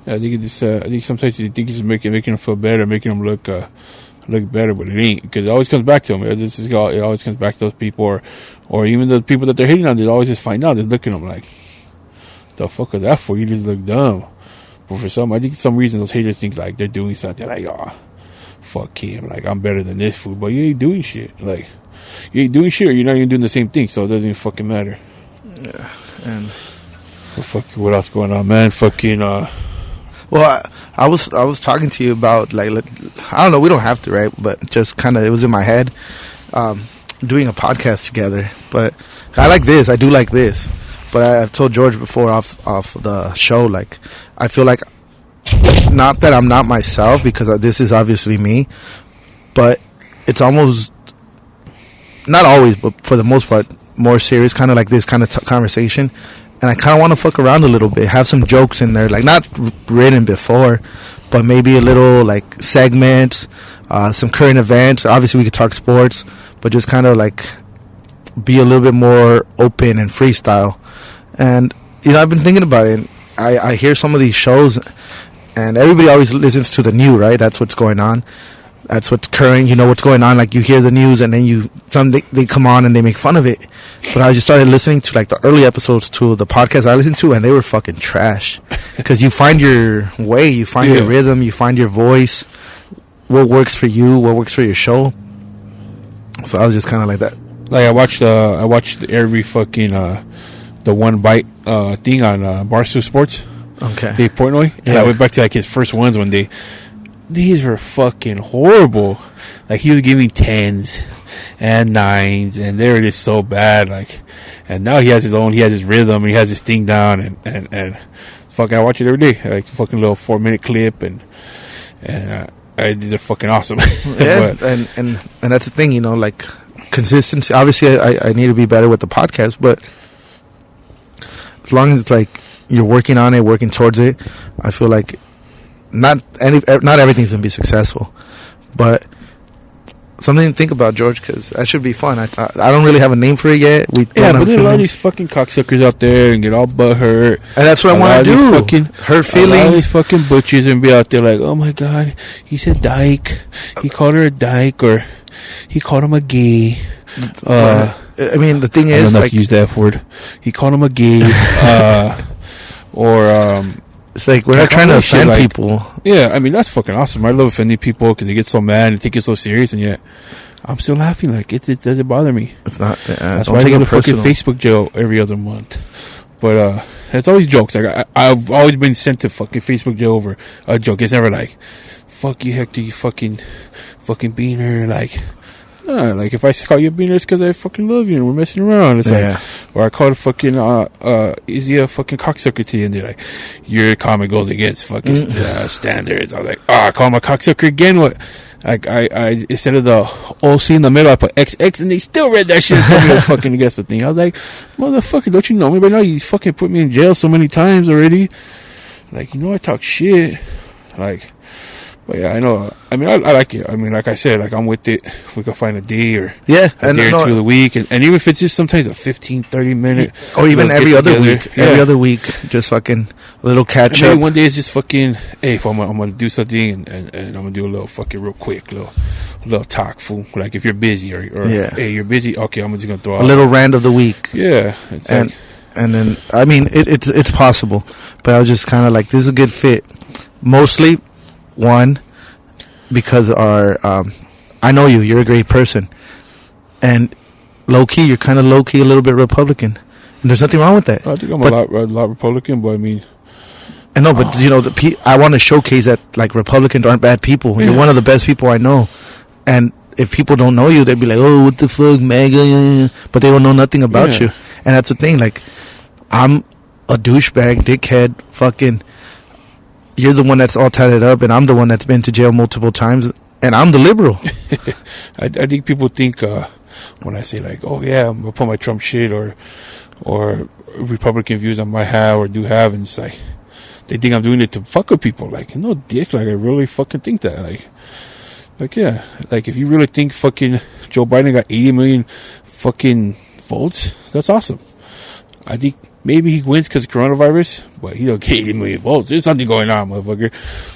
Yeah, I think I think sometimes you think it's making them feel better, making them look better, but it ain't. Because it always comes back to them. It always comes back to those people, or even the people that they're hating on. They always just find out. They look at them like, the fuck is that for? You just look dumb. But for I think some reason those haters think like they're doing something like, oh, fuck him, like I'm better than this fool. But you ain't doing shit. Like, you ain't doing shit, or you're not even doing the same thing, so it doesn't even fucking matter. Yeah. And what else going on, man? Fucking well, I was talking to you about, like, I don't know, we don't have to, right? But just kind of, it was in my head, doing a podcast together. But I like this. I do like this. But I've told George before off the show, like, I feel like, not that I'm not myself, because this is obviously me, but it's almost, not always, but for the most part, more serious, kind of like this kind of conversation. and I kind of want to fuck around a little bit, have some jokes in there, like not written before, but maybe a little like segments, some current events. Obviously, we could talk sports, but just kind of like be a little bit more open and freestyle. And I've been thinking about it. And I hear some of these shows, and everybody always listens to the new, right? That's what's going on. That's what's current. You know what's going on. Like, you hear the news, and then they come on and they make fun of it. But I just started listening to like the early episodes to the podcast I listened to, and they were fucking trash. Because you find your way, you find your rhythm, you find your voice, what works for you, what works for your show. So I was just kind of like that. Like, I watched every fucking the One Bite thing on Barstool Sports. Okay. Dave Portnoy. And I went back to like his first ones one day. These were fucking horrible. Like, he was giving 10s and 9s, and they were just so bad. Like, and now he has his rhythm, and he has his thing down, and fucking, I watch it every day. Like, fucking little 4-minute clip, and they're fucking awesome. Yeah, but, and that's the thing, like consistency. Obviously, I need to be better with the podcast, but as long as it's like you're working on it, working towards it, I feel like not everything's gonna be successful, but something to think about, George, because that should be fun. I don't really have a name for it yet. But there are a lot of these fucking cocksuckers out there and get all butthurt, and that's what I want to do. Fucking hurt feelings. A lot of these fucking butchers and be out there like, oh my god, he said dyke. He called her a dyke, or he called him a gay. I mean, the thing is, I don't know if you use that word. He called him a gay, or it's like we're not trying to offend people. Yeah, I mean, that's fucking awesome. I love offending people because they get so mad and take it so serious, and yet I'm still laughing. Like, it doesn't bother me. It's not. That's why I go to fucking Facebook jail every other month. But it's always jokes. Like, I've always been sent to fucking Facebook jail over a joke. It's never like, fuck you, Hector, you fucking beaner. Like, no, like, if I call you a beaner, it's because I fucking love you and we're messing around. It's like, or I call it fucking, is he a fucking cocksucker to you? And they're like, your comment goes against fucking standards. I was like, I call him a cocksucker again. What? Like, I instead of the OC in the middle, I put XX, and they still read that shit and told me to fucking against the thing. I was like, motherfucker, don't you know me by now? You fucking put me in jail so many times already. Like, I talk shit. Like, but yeah, I know. I mean, I like it. I mean, like I said, like, I'm with it. If we can find a day or a day or two of the week, and even if it's just sometimes a 15-30 minute, or even every other week, every other week, just fucking a little catch up. One day is just fucking, hey, if I'm gonna do something and I'm gonna do a little fucking real quick, little talk, fool. Like, if you're busy or hey, you're busy, okay, I'm just gonna throw out a little rant of the week. Yeah, it's and then I mean, it's possible, but I was just kind of like, this is a good fit, mostly. One, because I know you're a great person, and low key, you're kind of low key a little bit Republican, and there's nothing wrong with that. I think I'm a lot Republican, but I mean, I know, but I want to showcase that, like, Republicans aren't bad people. Yeah. You're one of the best people I know, and if people don't know you, they'd be like, oh, what the fuck, MAGA, but they don't know nothing about you, and that's the thing. Like, I'm a douchebag, dickhead, fucking. You're the one that's all tatted up, and I'm the one that's been to jail multiple times, and I'm the liberal. I think people think when I say, like, oh yeah, I'm gonna put my Trump shit or Republican views I might have or do have, and it's like they think I'm doing it to fuck with people. Like, no, dick. Like, I really fucking think that. Like yeah. Like, if you really think fucking Joe Biden got 80 million fucking votes, that's awesome. I think maybe he wins because of coronavirus, but he don't get 80 million votes. There's something going on, motherfucker.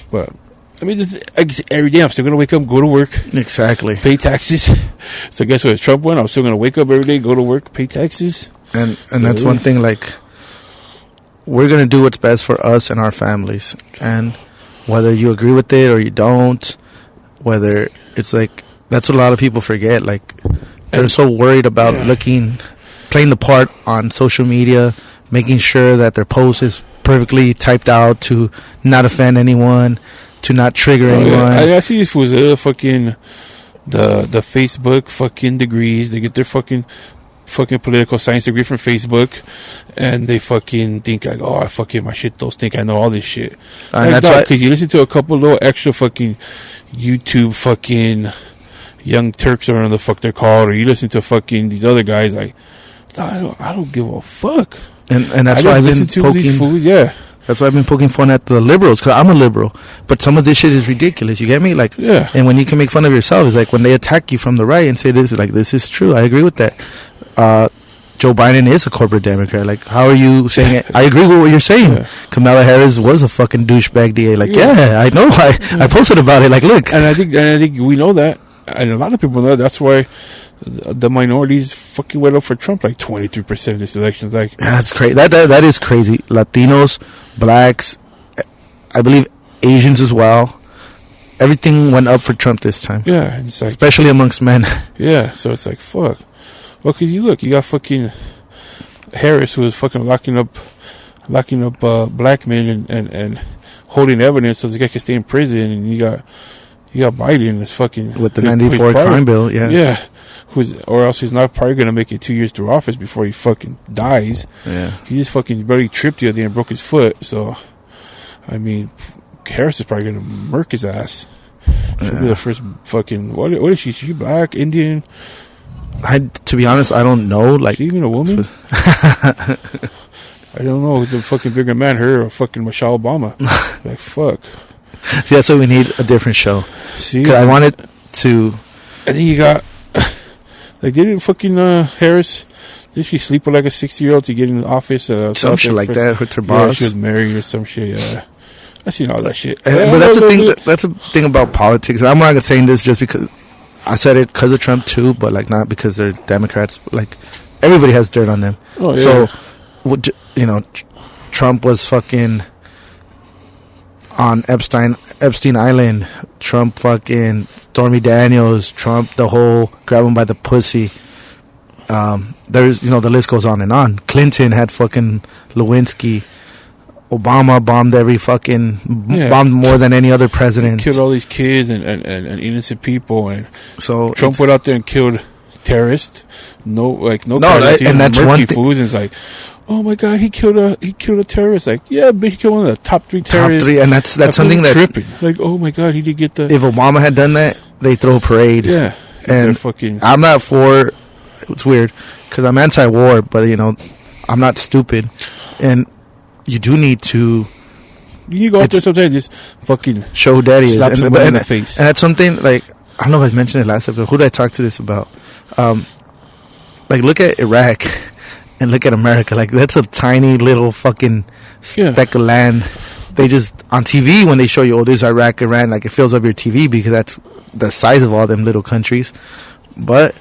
But, I mean, every day I'm still going to wake up, go to work. Exactly. Pay taxes. So guess what? If Trump won, I'm still going to wake up every day, go to work, pay taxes. And that's one thing, like, we're going to do what's best for us and our families. And whether you agree with it or you don't, whether it's like, that's what a lot of people forget. Like, they're so worried about playing the part on social media, making sure that their post is perfectly typed out to not offend anyone, to not trigger anyone. I see this was fucking the Facebook fucking degrees. They get their fucking political science degree from Facebook, and they fucking think like, oh, I fucking my shit those think I know all this shit. And that's why, because you listen to a couple little extra fucking YouTube fucking Young Turks or whatever the fuck they're called, or you listen to fucking these other guys like I don't give a fuck. And that's why I've been poking. That's why I've been poking fun at the liberals, because I'm a liberal. But some of this shit is ridiculous. You get me? Like, yeah. And when you can make fun of yourself, it's like when they attack you from the right and say this, like, this is true. I agree with that. Joe Biden is a corporate Democrat. Like, how are you saying it? I agree with what you're saying. Yeah. Kamala Harris was a fucking douchebag DA. Like, yeah, I know. I posted about it. Like, look. And I think we know that. And a lot of people know that. That's why the minorities fucking went up for Trump like 23% of this election. Like, that's crazy. That is crazy. Latinos, blacks, I believe Asians as well. Everything went up for Trump this time. Yeah, it's like, especially amongst men. Yeah, so it's like, fuck. Well, because you got fucking Harris, who was fucking locking up black men and holding evidence so the guy can stay in prison, and you got Biden that's fucking with the 94 crime bill. Yeah, or else he's not probably gonna make it 2 years through office before he fucking dies. Yeah, he just fucking barely tripped the other day and broke his foot. So, I mean, Harris is probably gonna murk his ass. She'll be the first fucking what is she? She black, Indian? To be honest, I don't know. Like, is she even a woman? I don't know. Who's a fucking bigger man, her or fucking Michelle Obama? Like, fuck. Yeah, so we need a different show. See, I wanted to. I think you got like, didn't fucking Harris? Did she sleep with like a 60-year-old to get in the office? Some shit like that with her boss. Yeah, she was married or some shit. Yeah, I seen all that shit. But that's the thing. That's the thing about politics. I'm not saying this just because I said it because of Trump too, but like not because they're Democrats. Like, everybody has dirt on them. Oh, yeah. So Trump was fucking on Epstein Island. Trump fucking Stormy Daniels. Trump the whole grab him by the pussy. There's the list goes on and on. Clinton had fucking Lewinsky. Obama bombed bombed more than any other president. Killed all these kids and innocent people, and so Trump went out there and killed terrorists. And that's one thing. And it's like, oh my god, he killed a terrorist. Like, yeah, but he killed one of the top three terrorists. And that's something that tripping. Like, oh my god, he did get the. If Obama had done that, they throw a parade. Yeah, and fucking. I'm not for. It's weird because I'm anti-war, but I'm not stupid, and you do need to. You go out there sometimes, just fucking show who daddy is, slap someone in the face. And that's something like, I don't know if I mentioned it last episode. Who did I talk to this about? Like, look at Iraq and look at America. Like, that's a tiny little fucking speck of land. They just on TV when they show you, oh, there's Iraq, Iran, like it fills up your TV because that's the size of all them little countries. But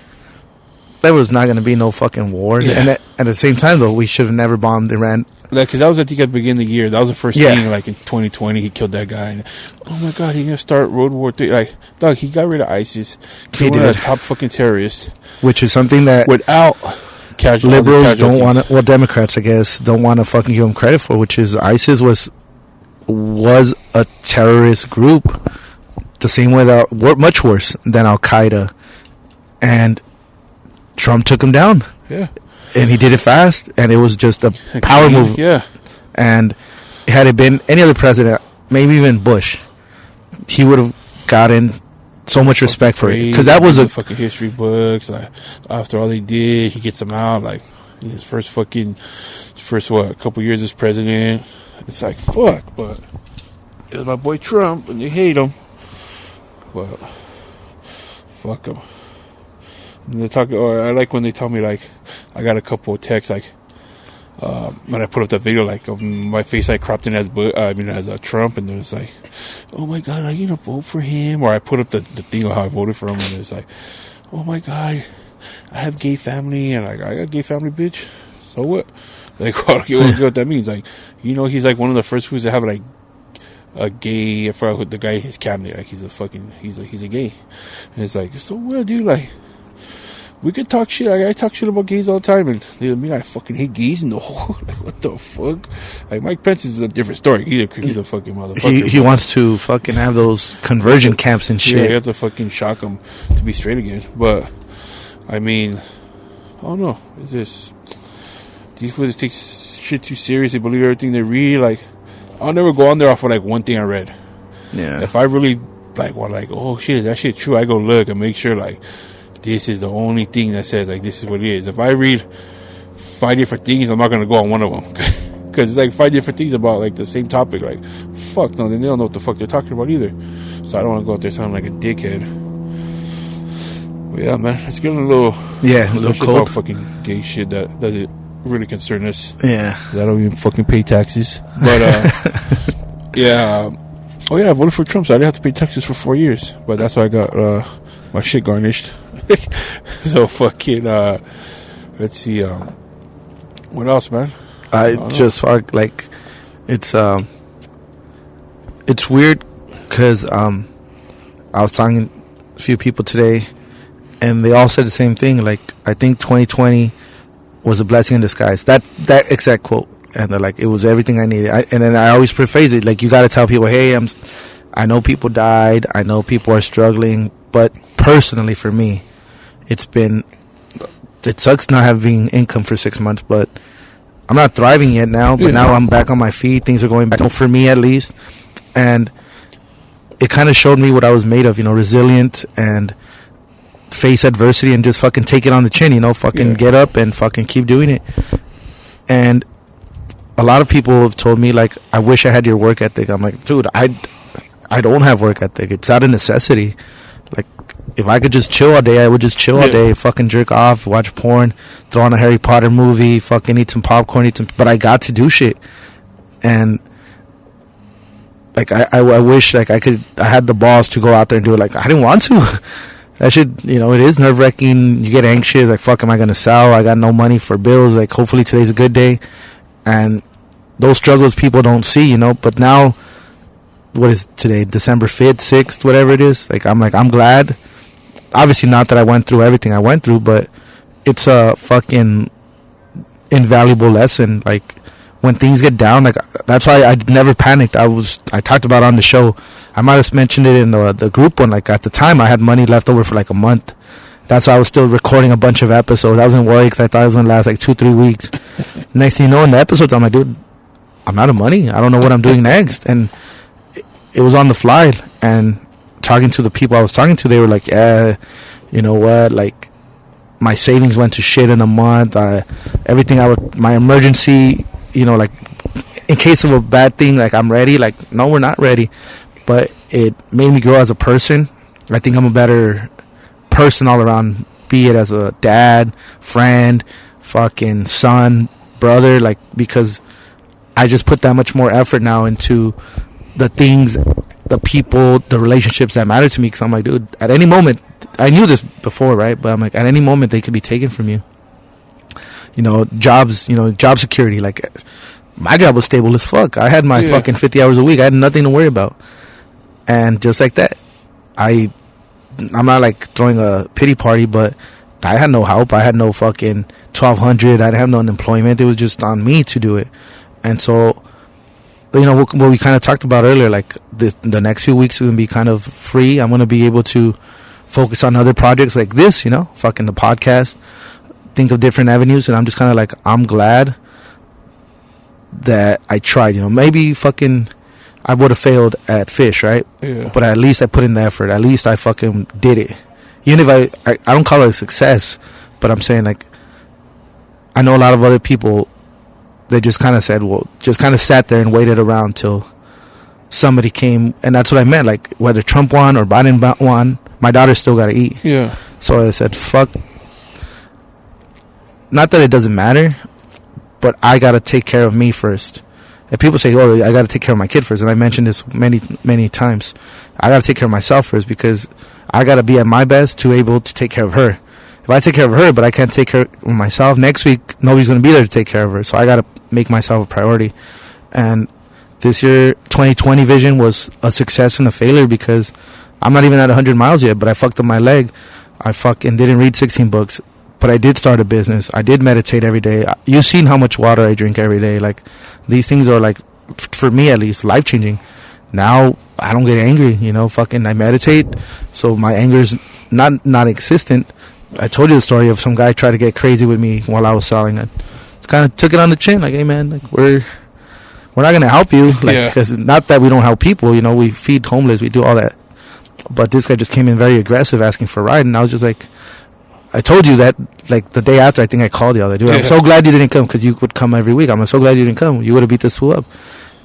there was not going to be no fucking war. Yeah. And at the same time, though, we should have never bombed Iran. Because that was, I think, at the beginning of the year. That was the first thing, like, in 2020, he killed that guy. And, oh, my God, he's going to start World War III. Like, dog, he got rid of ISIS. He did. One of the top fucking terrorists. Which is something that... Without liberals don't want to... Well, Democrats, I guess, don't want to fucking give him credit for, which is ISIS was a terrorist group. The same way that... Much worse than Al-Qaeda. And Trump took him down. Yeah. And he did it fast, and it was just a power move. Yeah. And had it been any other president, maybe even Bush, he would have gotten so much respect for it. Because that was a fucking history books. Like, after all they did, he gets them out. Like, in his first couple years as president. It's like, fuck. But it's my boy Trump, and you hate him. But fuck him. And they talk, or I like when they tell me, like, I got a couple of texts, like, when I put up that video, like, of my face, like, cropped in as Trump, and there's like, oh my God, are you gonna vote for him? Or I put up the thing of how I voted for him, and it's like, oh my God, I have gay family, and like, I got gay family, bitch. So what? Like, what that means? Like, he's like one of the first foods to have like a gay. I forgot what the guy in his cabinet. Like, he's a gay. And it's like, so what, dude? Like, we could talk shit. Like, I talk shit about gays all the time, and they mean I fucking hate gays in the whole. Like, what the fuck? Like, Mike Pence is a different story. He's a fucking motherfucker. He wants to fucking have those conversion camps and shit. Yeah, he has to fucking shock him to be straight again. But I mean, I don't know. Is this these fools take shit too serious? They believe everything they read. Like, I'll never go on there off of like one thing I read. Yeah. If I really oh shit, is that shit true? I go look and make sure like this is the only thing that says like this is what it is. If I read 5 different things, I'm not gonna go on one of them because it's like 5 different things about like the same topic. Like, fuck no, then they don't know what the fuck they're talking about either. So I don't want to go out there sounding like a dickhead. But yeah, man, it's getting a little cold. All fucking gay shit that doesn't really concern us. Yeah, I don't even fucking pay taxes. But yeah. Oh yeah, I voted for Trump, so I didn't have to pay taxes for 4 years. But that's why I got my shit garnished. So fucking let's see, what else, man? I just fuck like it's weird because I was talking to a few people today, and they all said the same thing. Like, I think 2020 was a blessing in disguise. That exact quote. And they're like, it was everything I needed. And then I always preface it, like, you got to tell people, hey, I know people died. I know people are struggling. But personally, for me, it sucks not having income for 6 months. But I'm not thriving yet now. But now I'm back on my feet. Things are going back, for me at least. And it kind of showed me what I was made of, resilient and face adversity and just fucking take it on the chin, get up and fucking keep doing it. And a lot of people have told me, like, I wish I had your work ethic. I'm like, dude, I don't have work ethic. It's out of necessity. Like, if I could just chill all day, I would just chill all day, fucking jerk off, watch porn, throw on a Harry Potter movie, fucking eat some popcorn, but I got to do shit. And like, I wish, like, I had the balls to go out there and do it. Like, I didn't want to. That shit, it is nerve-wracking. You get anxious, like, fuck, am I gonna sell? I got no money for bills. Like, hopefully today's a good day. And those struggles people don't see, but now, what is today, December 5th, 6th, whatever it is, I'm glad. Obviously not that I went through everything I went through, but it's a fucking invaluable lesson. Like, when things get down, like, that's why I never panicked. I talked about it on the show. I might have mentioned it in the group one. Like, at the time, I had money left over for like a month. That's why I was still recording a bunch of episodes. I wasn't worried because I thought it was going to last like 2-3 weeks. Next thing you know, in the episodes, I'm like, dude, I'm out of money. I don't know what I'm doing next. And it was on the fly. And talking to the people I was talking to, they were like, yeah, you know what? Like, my savings went to shit in a month. My emergency, like, in case of a bad thing, like, I'm ready. Like, no, we're not ready. But it made me grow as a person. I think I'm a better person all around, be it as a dad, friend, fucking son, brother, like, because I just put that much more effort now into the things, the people, the relationships that matter to me, because I'm like, dude, at any moment, I knew this before, right? But I'm like, at any moment they could be taken from you. Jobs, job security. Like, my job was stable as fuck. I had my fucking 50 hours a week. I had nothing to worry about. And just like that, I'm not like throwing a pity party, but I had no help. I had no fucking 1,200. I didn't have no unemployment. It was just on me to do it. And so, what we kind of talked about earlier, like, the next few weeks are going to be kind of free. I'm going to be able to focus on other projects like this, fucking the podcast, think of different avenues. And I'm just kind of like, I'm glad that I tried, maybe fucking I would have failed at fish, right? Yeah. But at least I put in the effort. At least I fucking did it. Even if I don't call it a success, but I'm saying, like, I know a lot of other people, they just kind of said, well, just kind of sat there and waited around till somebody came. And that's what I meant. Like, whether Trump won or Biden won, my daughter still got to eat. Yeah. So I said, fuck. Not that it doesn't matter, but I got to take care of me first. And people say, oh, I got to take care of my kid first. And I mentioned this many, many times. I got to take care of myself first, because I got to be at my best to able to take care of her. If I take care of her, but I can't take care of myself, next week, nobody's going to be there to take care of her. So I got to make myself a priority. And this year, 2020 vision was a success and a failure, because I'm not even at 100 miles yet, but I fucked up my leg. I fucking didn't read 16 books. But I did start a business. I did meditate every day. You've seen how much water I drink every day. Like, these things are, like, for me at least, life-changing. Now, I don't get angry, fucking I meditate. So my anger's not existent. I told you the story of some guy tried to get crazy with me while I was selling it. It's kind of took it on the chin. Like, hey, man, like, we're not going to help you. Like, because not that we don't help people. We feed homeless. We do all that. But this guy just came in very aggressive asking for a ride. And I was just like, I told you that, like, the day after, I think I called you. I was like, dude, I'm so glad you didn't come, because you would come every week. I'm so glad you didn't come. You would have beat this fool up.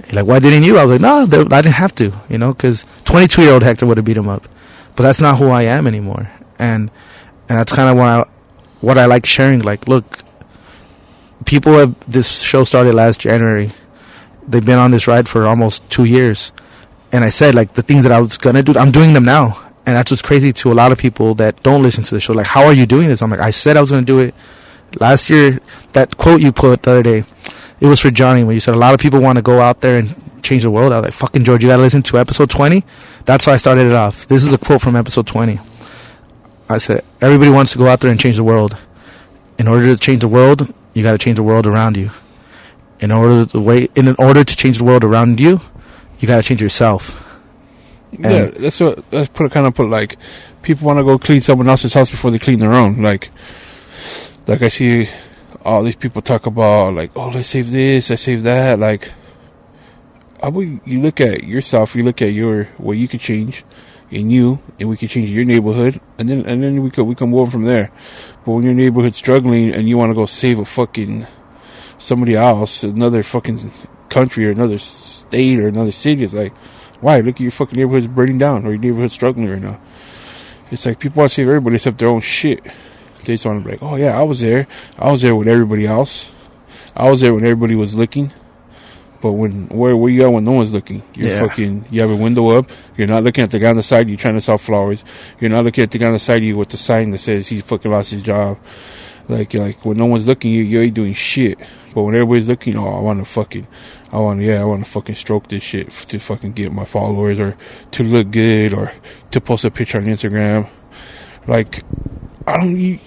You're like, why didn't you? I was like, no, I didn't have to, you know, because 22-year-old Hector would have beat him up. But that's not who I am anymore. And that's kind of what I like sharing. Like, look, this show started last January. They've been on this ride for almost 2 years. And I said, like, the things that I was going to do, I'm doing them now. And that's what's crazy to a lot of people that don't listen to the show. Like, how are you doing this? I'm like, I said I was going to do it last year. That quote you put the other day, it was for Johnny, when you said a lot of people want to go out there and change the world. I was like, fucking George, you got to listen to episode 20. That's how I started it off. This is a quote from episode 20. I said, everybody wants to go out there and change the world. In order to change the world, you got to change the world around you. In order to change the world around you, you got to change yourself. Yeah, that's what I put like, people want to go clean someone else's house before they clean their own. Like I see all these people talk about, like, oh, I saved this, I saved that. Like, you look at yourself, you look at what you could change in you, and we could change your neighborhood, and then we can move from there. But when your neighborhood's struggling and you want to go save a fucking somebody else, another fucking country or another state or another city, it's like, why? Look at your fucking neighborhood's burning down, or your neighborhood's struggling right now. It's like, people want to save everybody except their own shit. They just want to be like, oh yeah, I was there with everybody else. I was there when everybody was looking. But where you at when no one's looking? You have a window up. You're not looking at the guy on the side. You're trying to sell flowers. You're not looking at the guy on the side of you with the sign that says he fucking lost his job. Like when no one's looking, you ain't doing shit. But when everybody's looking, I want to fucking stroke this shit to fucking get my followers, or to look good, or to post a picture on Instagram. Like, you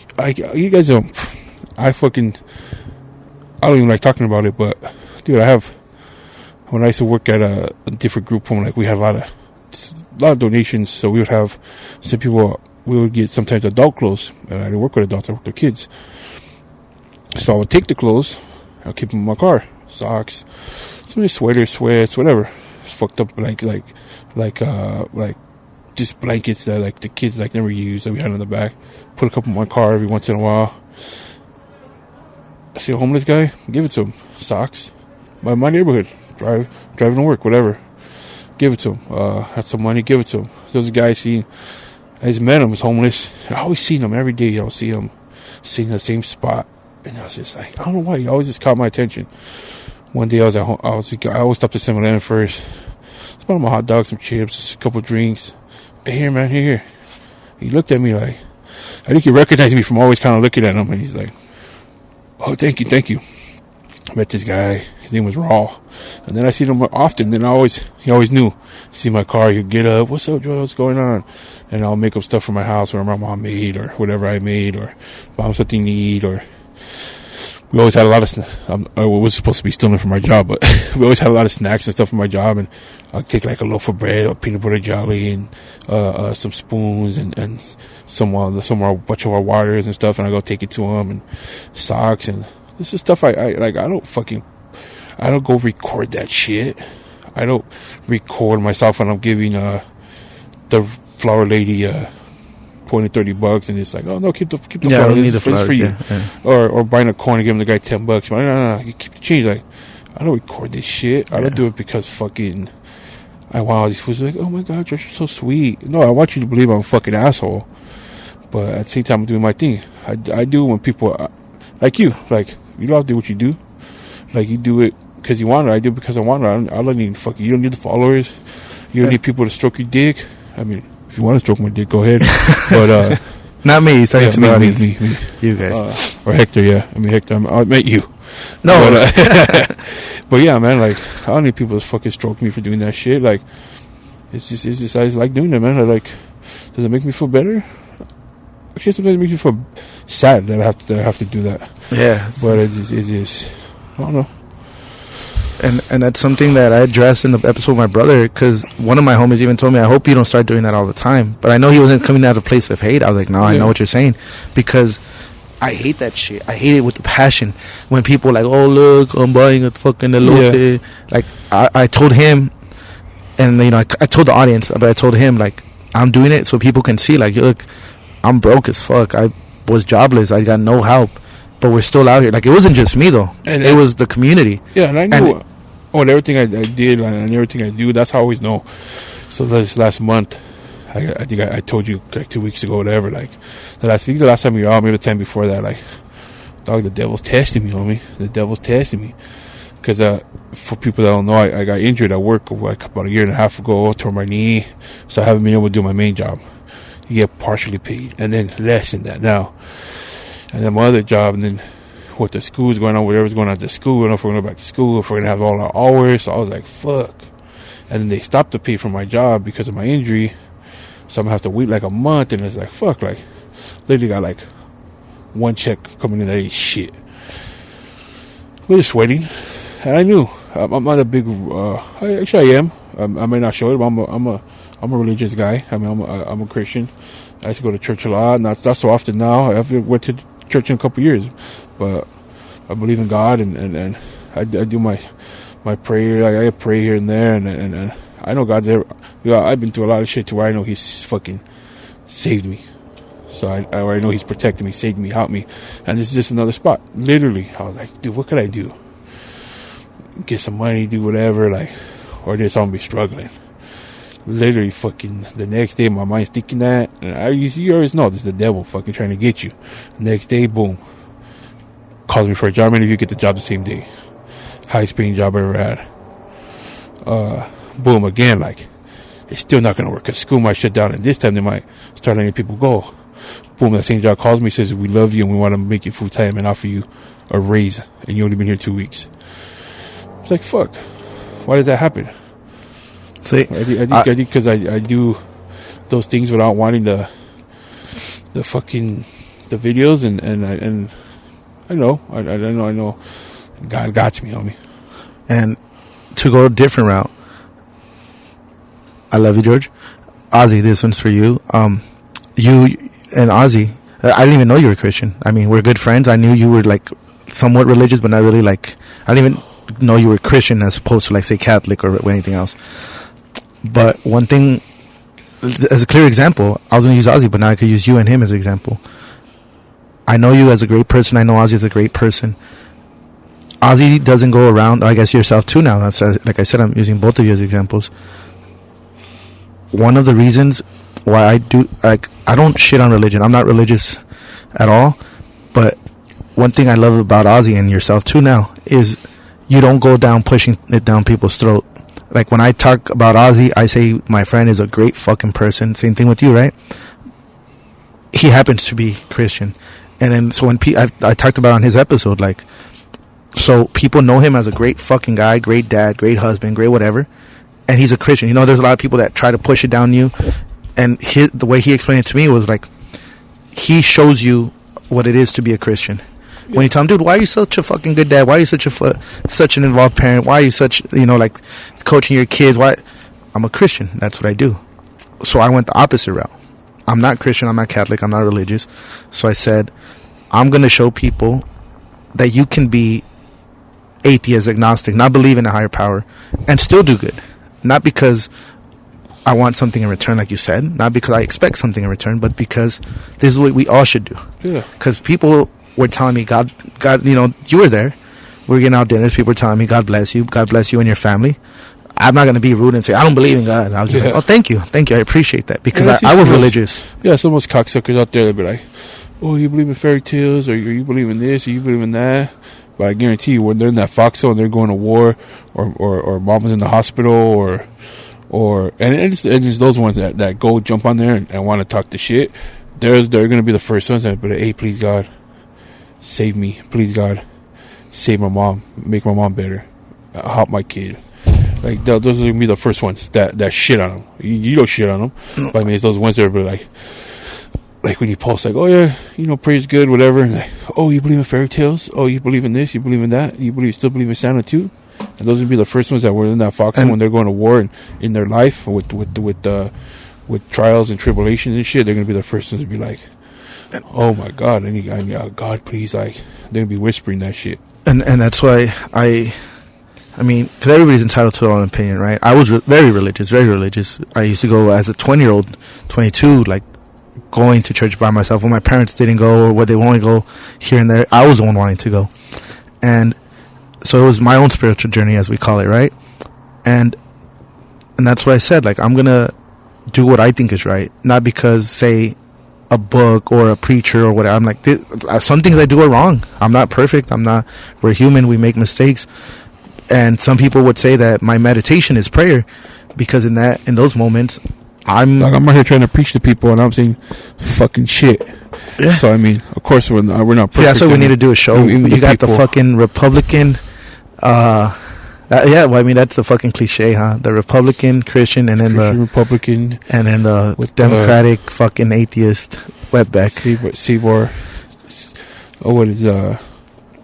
guys don't. I don't even like talking about it, but dude, when I used to work at a different group home, like, we had a lot of donations, so we would have some people. We would get sometimes adult clothes, and I didn't work with adults; I worked with kids. So I would take the clothes, I'll keep them in my car, socks, some sweaters, sweats, whatever, fucked up, like just blankets that, like, the kids, like, never used, that we had in the back. Put a couple in my car every once in a while. I see a homeless guy, give it to him. Socks, my neighborhood, driving to work, whatever. Give it to him. Had some money, give it to him. There's a guy I just met him, he's homeless. I always seen him every day. I'll see him sitting in the same spot, and I was just like, I don't know why, he always just caught my attention. One day I was at home. I always stopped at 7-Eleven first. Just bought him a hot dog, some chips, a couple drinks. Hey, here, man, here. He looked at me like, I think he recognized me from always kind of looking at him, and he's like, oh, thank you. I met this guy. His name was Raw. And then I see him more often. Then he always knew. See my car, he'd get up. What's up, Joe? What's going on? And I'll make up stuff for my house, or my mom made, or whatever I made, or buy him something to eat, or we always had a lot of I was supposed to be stealing from my job, but we always had a lot of snacks and stuff from my job, and I'd take like a loaf of bread, a peanut butter jelly, and some spoons, and some a bunch of our waters and stuff, and I go take it to him, and socks, and this is stuff I don't go record that shit. I don't record myself when I'm giving the flower lady $20-$30, and it's like, oh no, keep the flowers. I don't need the flowers for you. Yeah. Or buying a coin and giving the guy $10. No, you keep the change. Like, I don't record this shit. I don't do it because fucking I want all these fools like, oh my god, you're so sweet. No, I want you to believe I'm a fucking asshole. But at the same time, I'm doing my thing. I do when people like you love to do what you do. Like, you do it because you want it. I do it because I want it. I don't need fucking. You don't need the followers. You don't need people to stroke your dick. I mean, if you want to stroke my dick, go ahead. But not me. It's like me. You guys or Hector. Yeah, I mean Hector. I met you. No, but yeah, man. Like, I don't need people to fucking stroke me for doing that shit. Like, it's just I just like doing that, man. Does it make me feel better? Actually, sometimes it makes me feel sad that I have to do that. Yeah, but it's just I don't know. And that's something that I addressed in the episode with my brother, because one of my homies even told me, I hope you don't start doing that all the time. But I know he wasn't coming out of a place of hate. I was like, no, I know what you're saying, because I hate that shit. I hate it with the passion when people are like, oh look, I'm buying a fucking elote. Yeah. Like, I told him, and I told the audience, but I told him, like, I'm doing it so people can see, like, look, I'm broke as fuck. was jobless. I got no help, but we're still out here. Like, it wasn't just me though, and it was the community. Yeah, and I knew on everything I did and everything I do. That's how I always know. So this last month, I think I told you like 2 weeks ago, whatever. Like the last time we were out, maybe the time before that. Like, dog, the devil's testing me, homie. The devil's testing me. Because for people that don't know, I got injured at work like about a year and a half ago, tore my knee, so I haven't been able to do my main job. You get partially paid, and then less than that now. And then my other job, and then what the school's going on, whatever's going on at the school, I don't know if we're going back to school, if we're going to have all our hours. So I was like, fuck. And then they stopped the pay for my job because of my injury, so I'm going to have to wait like a month, and it's like, fuck, like, literally got like one check coming in that ain't shit. We're just waiting. And I knew I'm not a big. Actually, I am. I may not show it, but I'm a religious guy. I mean, I'm a Christian. I used to go to church a lot, not so often now. I haven't went to church in a couple of years, but I believe in God, and I do my prayer. I pray here and there, and I know God's there. I've been through a lot of shit to where I know He's fucking saved me. So I know He's protected me, saved me, helped me, and this is just another spot. Literally, I was like, dude, what could I do? Get some money, do whatever, like, or just I'm gonna be struggling. Literally, fucking the next day, my mind's thinking that, and you always know this is the devil fucking trying to get you. Next day, boom, calls me for a job interview, get the job the same day. Highest paying job I ever had. Boom, again, like, it's still not gonna work because school might shut down, and this time they might start letting people go. Boom, that same job calls me, says we love you and we want to make you full time and offer you a raise, and you only been here 2 weeks. It's like, fuck. Why does that happen? See, I think because I do those things without wanting the fucking the videos, and I know God got me on me. And to go a different route, I love you, George. Ozzy, this one's for you. You and Ozzy, I didn't even know you were Christian. I mean, we're good friends. I knew you were like somewhat religious, but not really. Like, I didn't even know you were Christian as opposed to like say Catholic or anything else. But one thing, as a clear example, I was going to use Ozzy, but now I could use you and him as an example. I know you as a great person. I know Ozzy is a great person. Ozzy doesn't go around, I guess yourself too now. Like I said, I'm using both of you as examples. One of the reasons why I don't shit on religion. I'm not religious at all. But one thing I love about Ozzy and yourself too now is you don't go down pushing it down people's throat. Like, when I talk about Ozzy, I say my friend is a great fucking person. Same thing with you, right? He happens to be Christian. And then, so when I talked about on his episode, like, so people know him as a great fucking guy, great dad, great husband, great whatever. And he's a Christian. You know, there's a lot of people that try to push it down you. And the way he explained it to me was like, he shows you what it is to be a Christian. When you tell him, dude, why are you such a fucking good dad? Why are you such an involved parent? Why are you such, like, coaching your kids? Why? I'm a Christian. That's what I do. So I went the opposite route. I'm not Christian. I'm not Catholic. I'm not religious. So I said, I'm going to show people that you can be atheist, agnostic, not believe in a higher power, and still do good. Not because I want something in return, like you said. Not because I expect something in return, but because this is what we all should do. Yeah. Because people were telling me, God, you were there. We were getting out dinners. People were telling me, God bless you and your family. I'm not going to be rude and say, I don't believe in God. I was just like, oh, thank you. I appreciate that. Because I was religious. Yeah, some of those cocksuckers out there, they'll be like, oh, you believe in fairy tales, or you believe in this, or you believe in that. But I guarantee you, when they're in that foxhole and they're going to war, or mom was in the hospital, and it's those ones that go jump on there and want to talk the shit, they're going to be the first ones that be like, hey, please God, save me. Please God, save my mom. Make my mom better. Help my kid. Like, those are going to be the first ones that shit on them. You don't shit on them. But I mean, it's those ones that are like when you post, like, oh yeah, praise good, whatever. And like, oh, you believe in fairy tales? Oh, you believe in this? You believe in that? You still believe in Santa too? And those would be the first ones that were in that foxhole when they're going to war and in their life with trials and tribulations and shit. They're going to be the first ones to be like, oh my God, I need God, please, like, they're gonna be whispering that shit. And that's why I mean, because everybody's entitled to their own opinion, right? I was very religious. I used to go as a 20-year-old, 22, like going to church by myself. When my parents didn't go, or where they only go here and there, I was the one wanting to go. And so it was my own spiritual journey, as we call it, right? And that's what I said. Like, I'm gonna do what I think is right, not because, say, a book or a preacher or whatever. I'm like, some things I do are wrong. I'm not perfect. We're human. We make mistakes. And some people would say that my meditation is prayer, because in those moments, I'm out here trying to preach to people, and I'm saying fucking shit. Yeah. So I mean, of course, we're not perfect. See, that's what we need to do, a show. You got the fucking Republican. Well, I mean, that's a fucking cliche, huh? The Republican, Christian, and then the Republican, and then the Democratic fucking atheist wetback. Save our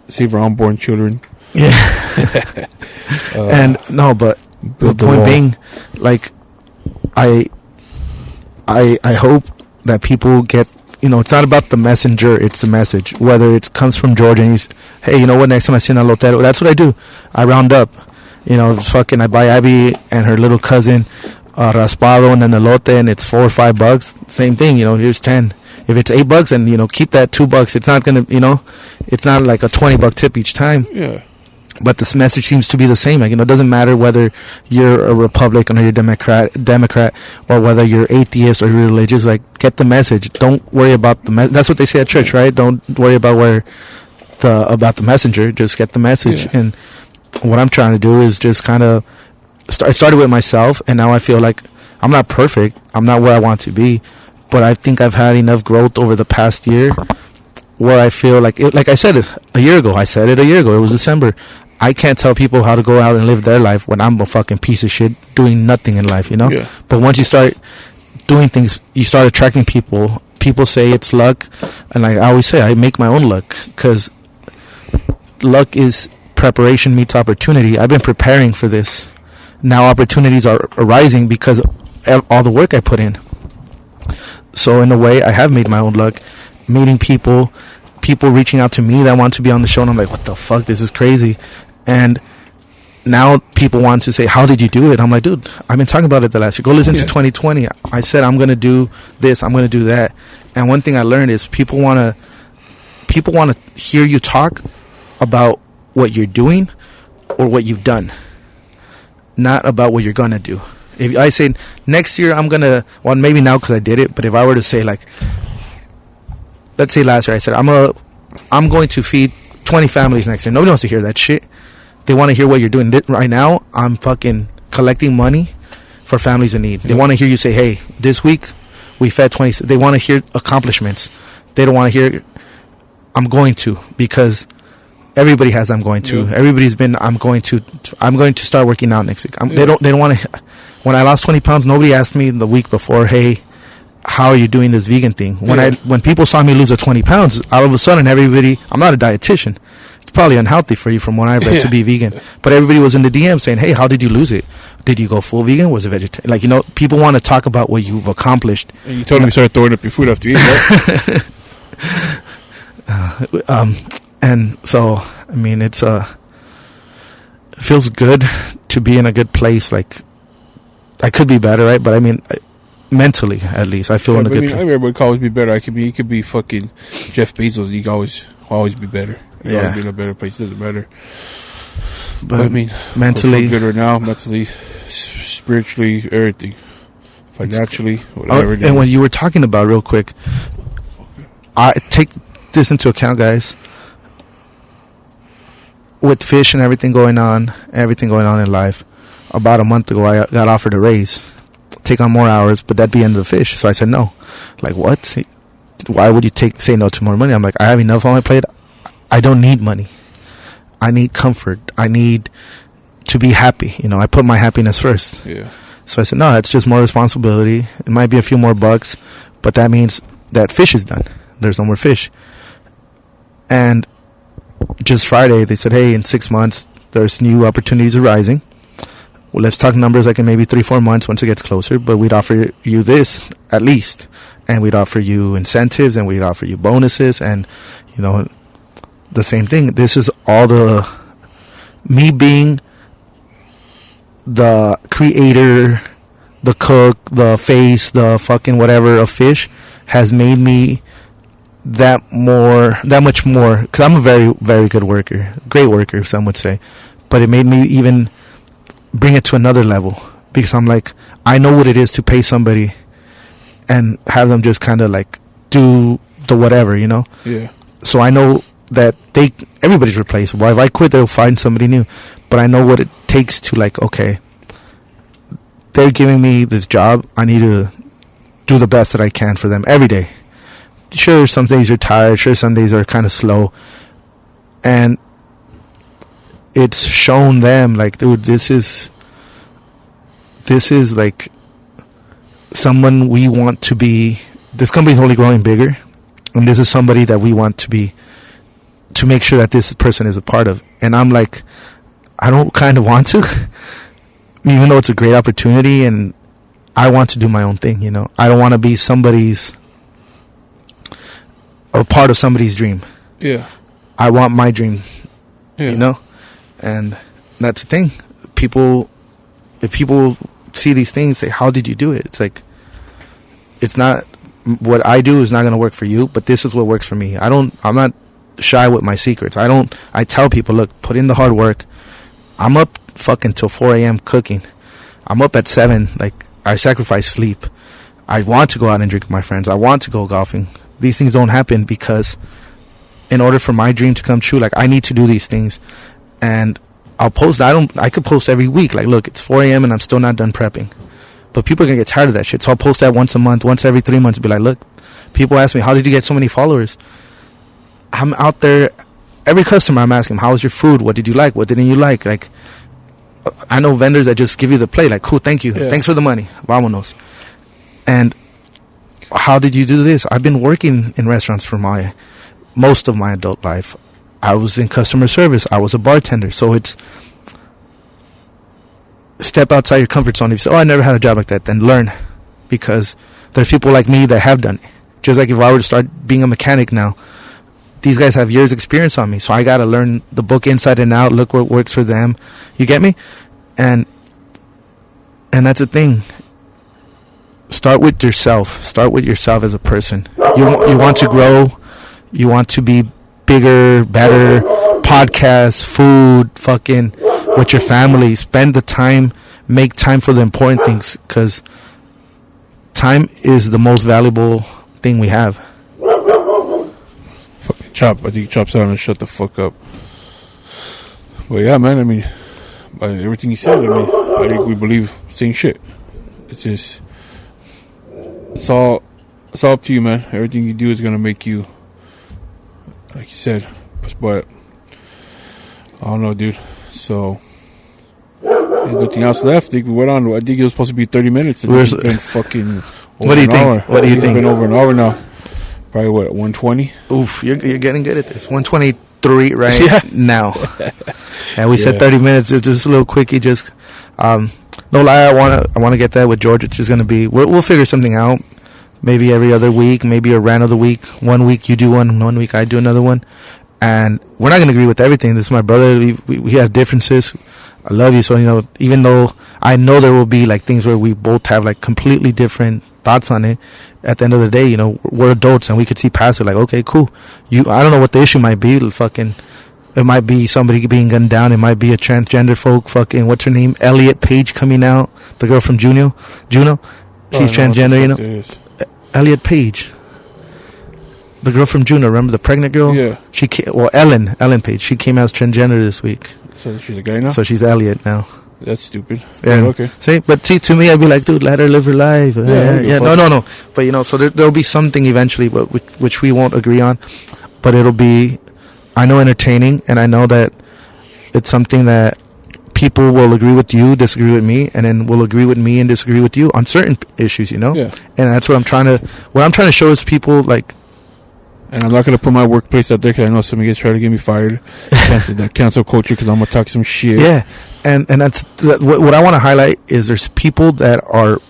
save our unborn children. Yeah. And no, but the point being, like, I hope that people get, it's not about the messenger, it's the message. Whether it comes from George and he's, hey, you know what, next time I see an elotero, that's what I do. I round up. I buy Abby and her little cousin raspado and an elote, and it's $4 or $5. Same thing, here's 10. If it's $8, and keep that $2. It's not gonna, it's not like a $20 tip each time. Yeah. But this message seems to be the same. Like, it doesn't matter whether you're a Republican or you're Democrat, or whether you're atheist or you're religious. Like, get the message. Don't worry about the message. That's what they say at church, right? Don't worry about about the messenger. Just get the message. Yeah. And what I'm trying to do is just kind of I started with myself, and now I feel like I'm not perfect. I'm not where I want to be, but I think I've had enough growth over the past year where I feel like I said it a year ago. It was December. I can't tell people how to go out and live their life when I'm a fucking piece of shit doing nothing in life, Yeah. But once you start doing things, you start attracting people. People say it's luck, and like I always say, I make my own luck, because luck is preparation meets opportunity. I've been preparing for this. Now opportunities are arising because of all the work I put in. So in a way, I have made my own luck, meeting people reaching out to me that want to be on the show, and I'm like, what the fuck, this is crazy. And now people want to say, how did you do it? I'm like, dude, I've been talking about it the last year. Go listen to 2020. I said I'm going to do this, I'm going to do that. And one thing I learned is people want to hear you talk about what you're doing or what you've done, not about what you're going to do. If I say next year I'm going to, well, maybe now because I did it, but if I were to say, like, let's say last year I said I'm going to feed 20 families next year. Nobody wants to hear that shit. They want to hear what you're doing. Right now, I'm fucking collecting money for families in need. They want to hear you say, hey, this week we fed 20. They want to hear accomplishments. They don't want to hear I'm going to, because everybody has I'm going to. Yeah. Everybody's been I'm going to start working out next week. They don't want to. When I lost 20 pounds, nobody asked me the week before, hey, how are you doing this vegan thing? When people saw me lose 20 pounds, all of a sudden I'm not a dietitian. It's probably unhealthy for you from what I read to be vegan. But everybody was in the DM saying, hey, how did you lose it? Did you go full vegan? Was it vegetarian? Like, people want to talk about what you've accomplished. And you told me you started throwing up your food after you eat, right? And so, I mean, it feels good to be in a good place. Like, I could be better, right? But I mean, mentally, at least, I feel in a good place. Everybody could always be better. You could be fucking Jeff Bezos. You can always be better. You always be in a better place. It doesn't matter. But I mean, mentally, I feel good right now. Mentally, spiritually, everything, financially, whatever. And when you were talking about, real quick, I take this into account, guys. With fish and everything going on in life, about a month ago, I got offered a raise, take on more hours, but that'd be end of the fish. So I said no. Like, what? Why would you say no to more money? I'm like, I have enough on my plate. I don't need money. I need comfort. I need to be happy. I put my happiness first. Yeah. So I said, no, it's just more responsibility. It might be a few more bucks, but that means that fish is done. There's no more fish. And just Friday, they said, hey, in 6 months, there's new opportunities arising. Well, let's talk numbers like in maybe 3-4 months once it gets closer, but we'd offer you this at least. And we'd offer you incentives, and we'd offer you bonuses, and, the same thing. This is all me being the creator, the cook, the face, the fucking whatever of fish. has made me that much more, because I'm a very, very good worker, great worker, some would say, but it made me even bring it to another level, because I'm like, I know what it is to pay somebody and have them just kind of like do the whatever, you know? Yeah. So I know that everybody's replaceable. If I quit, they'll find somebody new. But I know what it takes to, like, okay, they're giving me this job. I need to do the best that I can for them every day. Sure, some days you're tired. Sure, some days are kind of slow. And it's shown them, like, dude, this is like someone we want to be. This company's only growing bigger. And this is somebody that we want to make sure that this person is a part of. And I'm like, I don't kind of want to, even though it's a great opportunity, and I want to do my own thing, you know. I don't want to be a part of somebody's dream. Yeah. I want my dream, you know. And that's the thing. If people see these things, say, how did you do it? It's like, it's not, what I do is not going to work for you, but this is what works for me. I'm not shy with my secrets. I tell people, look, put in the hard work. I'm up fucking till 4 a.m. cooking. I'm up at 7. Like, I sacrifice sleep. I want to go out and drink with my friends. I want to go golfing. These things don't happen because in order for my dream to come true, like, I need to do these things. And I'll post. I could post every week. Like, look, it's 4 a.m. and I'm still not done prepping. But people are going to get tired of that shit. So I'll post that once a month, once every 3 months. Be like, look, people ask me, how did you get so many followers? I'm out there. Every customer, I'm asking, how was your food? What did you like? What didn't you like? Like, I know vendors that just give you the plate. Like, cool, thank you. Yeah. Thanks for the money. Vámonos. And how did you do this? I've been working in restaurants for most of my adult life. I was in customer service. I was a bartender. So it's step outside your comfort zone. If you say, I never had a job like that, then learn. Because there's people like me that have done it. Just like if I were to start being a mechanic now, these guys have years experience on me. So I got to learn the book inside and out, look what works for them. You get me? And that's the thing. Start with yourself. Start with yourself as a person. You want to grow. You want to be bigger, better, podcasts, food, fucking with your family. Spend the time. Make time for the important things, because time is the most valuable thing we have. Fucking Chop. I think Chop's on and shut the fuck up. Well, yeah, man. I mean, by everything you said, I think we believe same shit. It's just, it's all up to you, man. Everything you do is gonna make you, like you said. But I don't know, dude. So there's nothing else left. I think we went on. I think it was supposed to be 30 minutes. And it's been fucking. What do you think? What do you think? It's been over an hour now. Probably what, 120? Oof, you're getting good at this. 123 right now. And we said 30 minutes. It's just a little quickie. Just no lie. I want to get that with George. It's just gonna be. We'll figure something out. Maybe every other week. Maybe a rant of the week. 1 week you do one week I do another one. And we're not going to agree with everything. This is my brother. We have differences. I love you. So, you know, even though I know there will be like things where we both have like completely different thoughts on it, at the end of the day, you know, we're adults and we could see past it. Like, okay, cool. I don't know what the issue might be. It might be somebody being gunned down. It might be a transgender folk. Fucking, what's her name? Elliot Page coming out. The girl from Juno. She's transgender, you know. Elliot Page. The girl from Juno, remember the pregnant girl? Yeah. Ellen Page. She came out as transgender this week. So she's a guy now? So she's Elliot now. That's stupid. Yeah. Oh, okay. See, to me, I'd be like, dude, let her live her life. Yeah. No. But, you know, so there'll be something eventually, but which we won't agree on. But it'll be, I know, entertaining, and I know that it's something that people will agree with you, disagree with me, and then will agree with me and disagree with you on certain issues, you know? Yeah. And that's what I'm trying to show is people, like. And I'm not going to put my workplace out there because I know somebody gets trying to get me fired. That cancel culture because I'm going to talk some shit. Yeah. And that's what I want to highlight is there's people that are,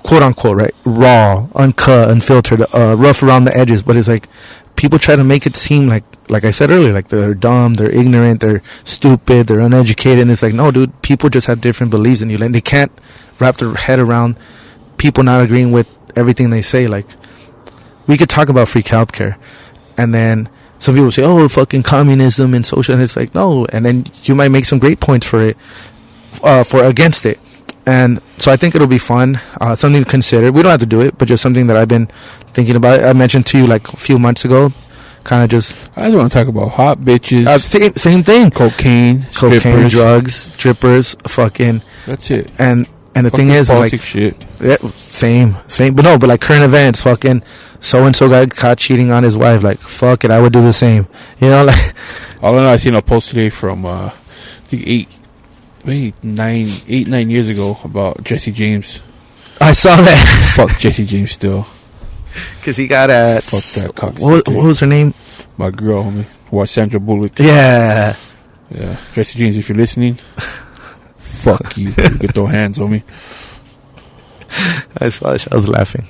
quote unquote, right, raw, uncut, unfiltered, rough around the edges, but it's like people try to make it seem like I said earlier, like they're dumb, they're ignorant, they're stupid, they're uneducated, and it's like, no, dude, people just have different beliefs than you, and they can't wrap their head around people not agreeing with everything they say. Like, we could talk about free healthcare, and then some people say, "Oh, fucking communism and social," and it's like, no. And then you might make some great points for it, for against it. And so I think it'll be fun, something to consider. We don't have to do it, but just something that I've been thinking about. I mentioned to you like a few months ago, kind of just. I just want to talk about hot bitches. Same thing. Cocaine, drugs, strippers, fucking. That's it. And the thing is, like, shit. Yeah, same. But like current events, fucking so and so got caught cheating on his wife. Like, fuck it, I would do the same. You know, like. All I know, I seen a post today from I think 9 years ago about Jesse James. I saw that. Fuck Jesse James still. Because he got at. Fuck that cock. What was her name? My girl, homie. What, Sandra Bullock? Yeah. Yeah. Jesse James, if you're listening, fuck you. You can throw hands on me. I saw it. I was laughing.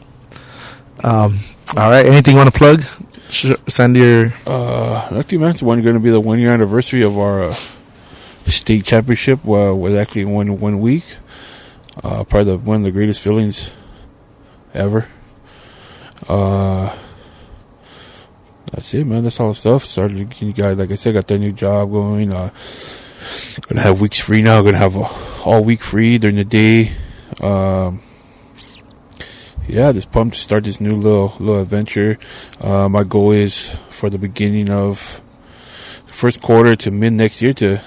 All right. Anything you want to plug? Send your. Nothing, man. It's going to be the 1 year anniversary of our state championship. Was actually in 1 week. Probably one of the greatest feelings ever. That's it, man. That's all the stuff. Started, you guys, like I said, got that new job going. Gonna have weeks free now. Gonna have all week free during the day. Yeah, just pumped to start this new little adventure. My goal is for the beginning of the first quarter to mid next year to,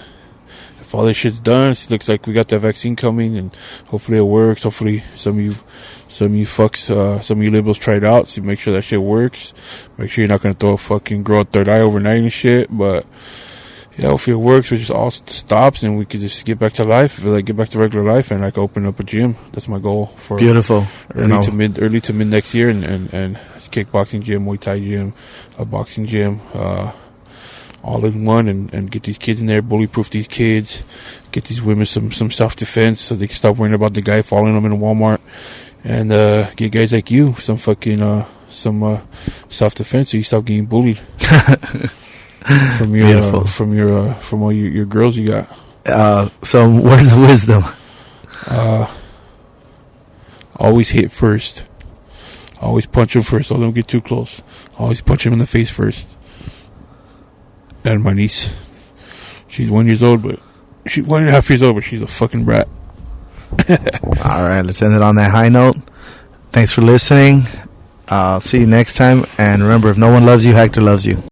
if all this shit's done, it looks like we got that vaccine coming, and hopefully it works. Hopefully some of you fucks, some of you liberals try it out, so make sure that shit works. Make sure you're not gonna grow a third eye overnight and shit. But yeah, hopefully it works. We just all stops and we could just get back to life, like get back to regular life, and like open up a gym. That's my goal for beautiful early to mid next year, and it's kickboxing gym, Muay Thai gym, a boxing gym, all in one, and get these kids in there, bully-proof these kids, get these women some self-defense so they can stop worrying about the guy following them in a Walmart, and get guys like you some fucking some self-defense so you stop getting bullied from all your girls you got. Some words of wisdom. Always hit first. Always punch him first. Don't let him get too close. Always punch him in the face first. And my niece, she's 1 year old, but she's 1.5 years old, but she's a fucking brat. All right, let's end it on that high note. Thanks for listening. See you next time. And remember, if no one loves you, Hector loves you.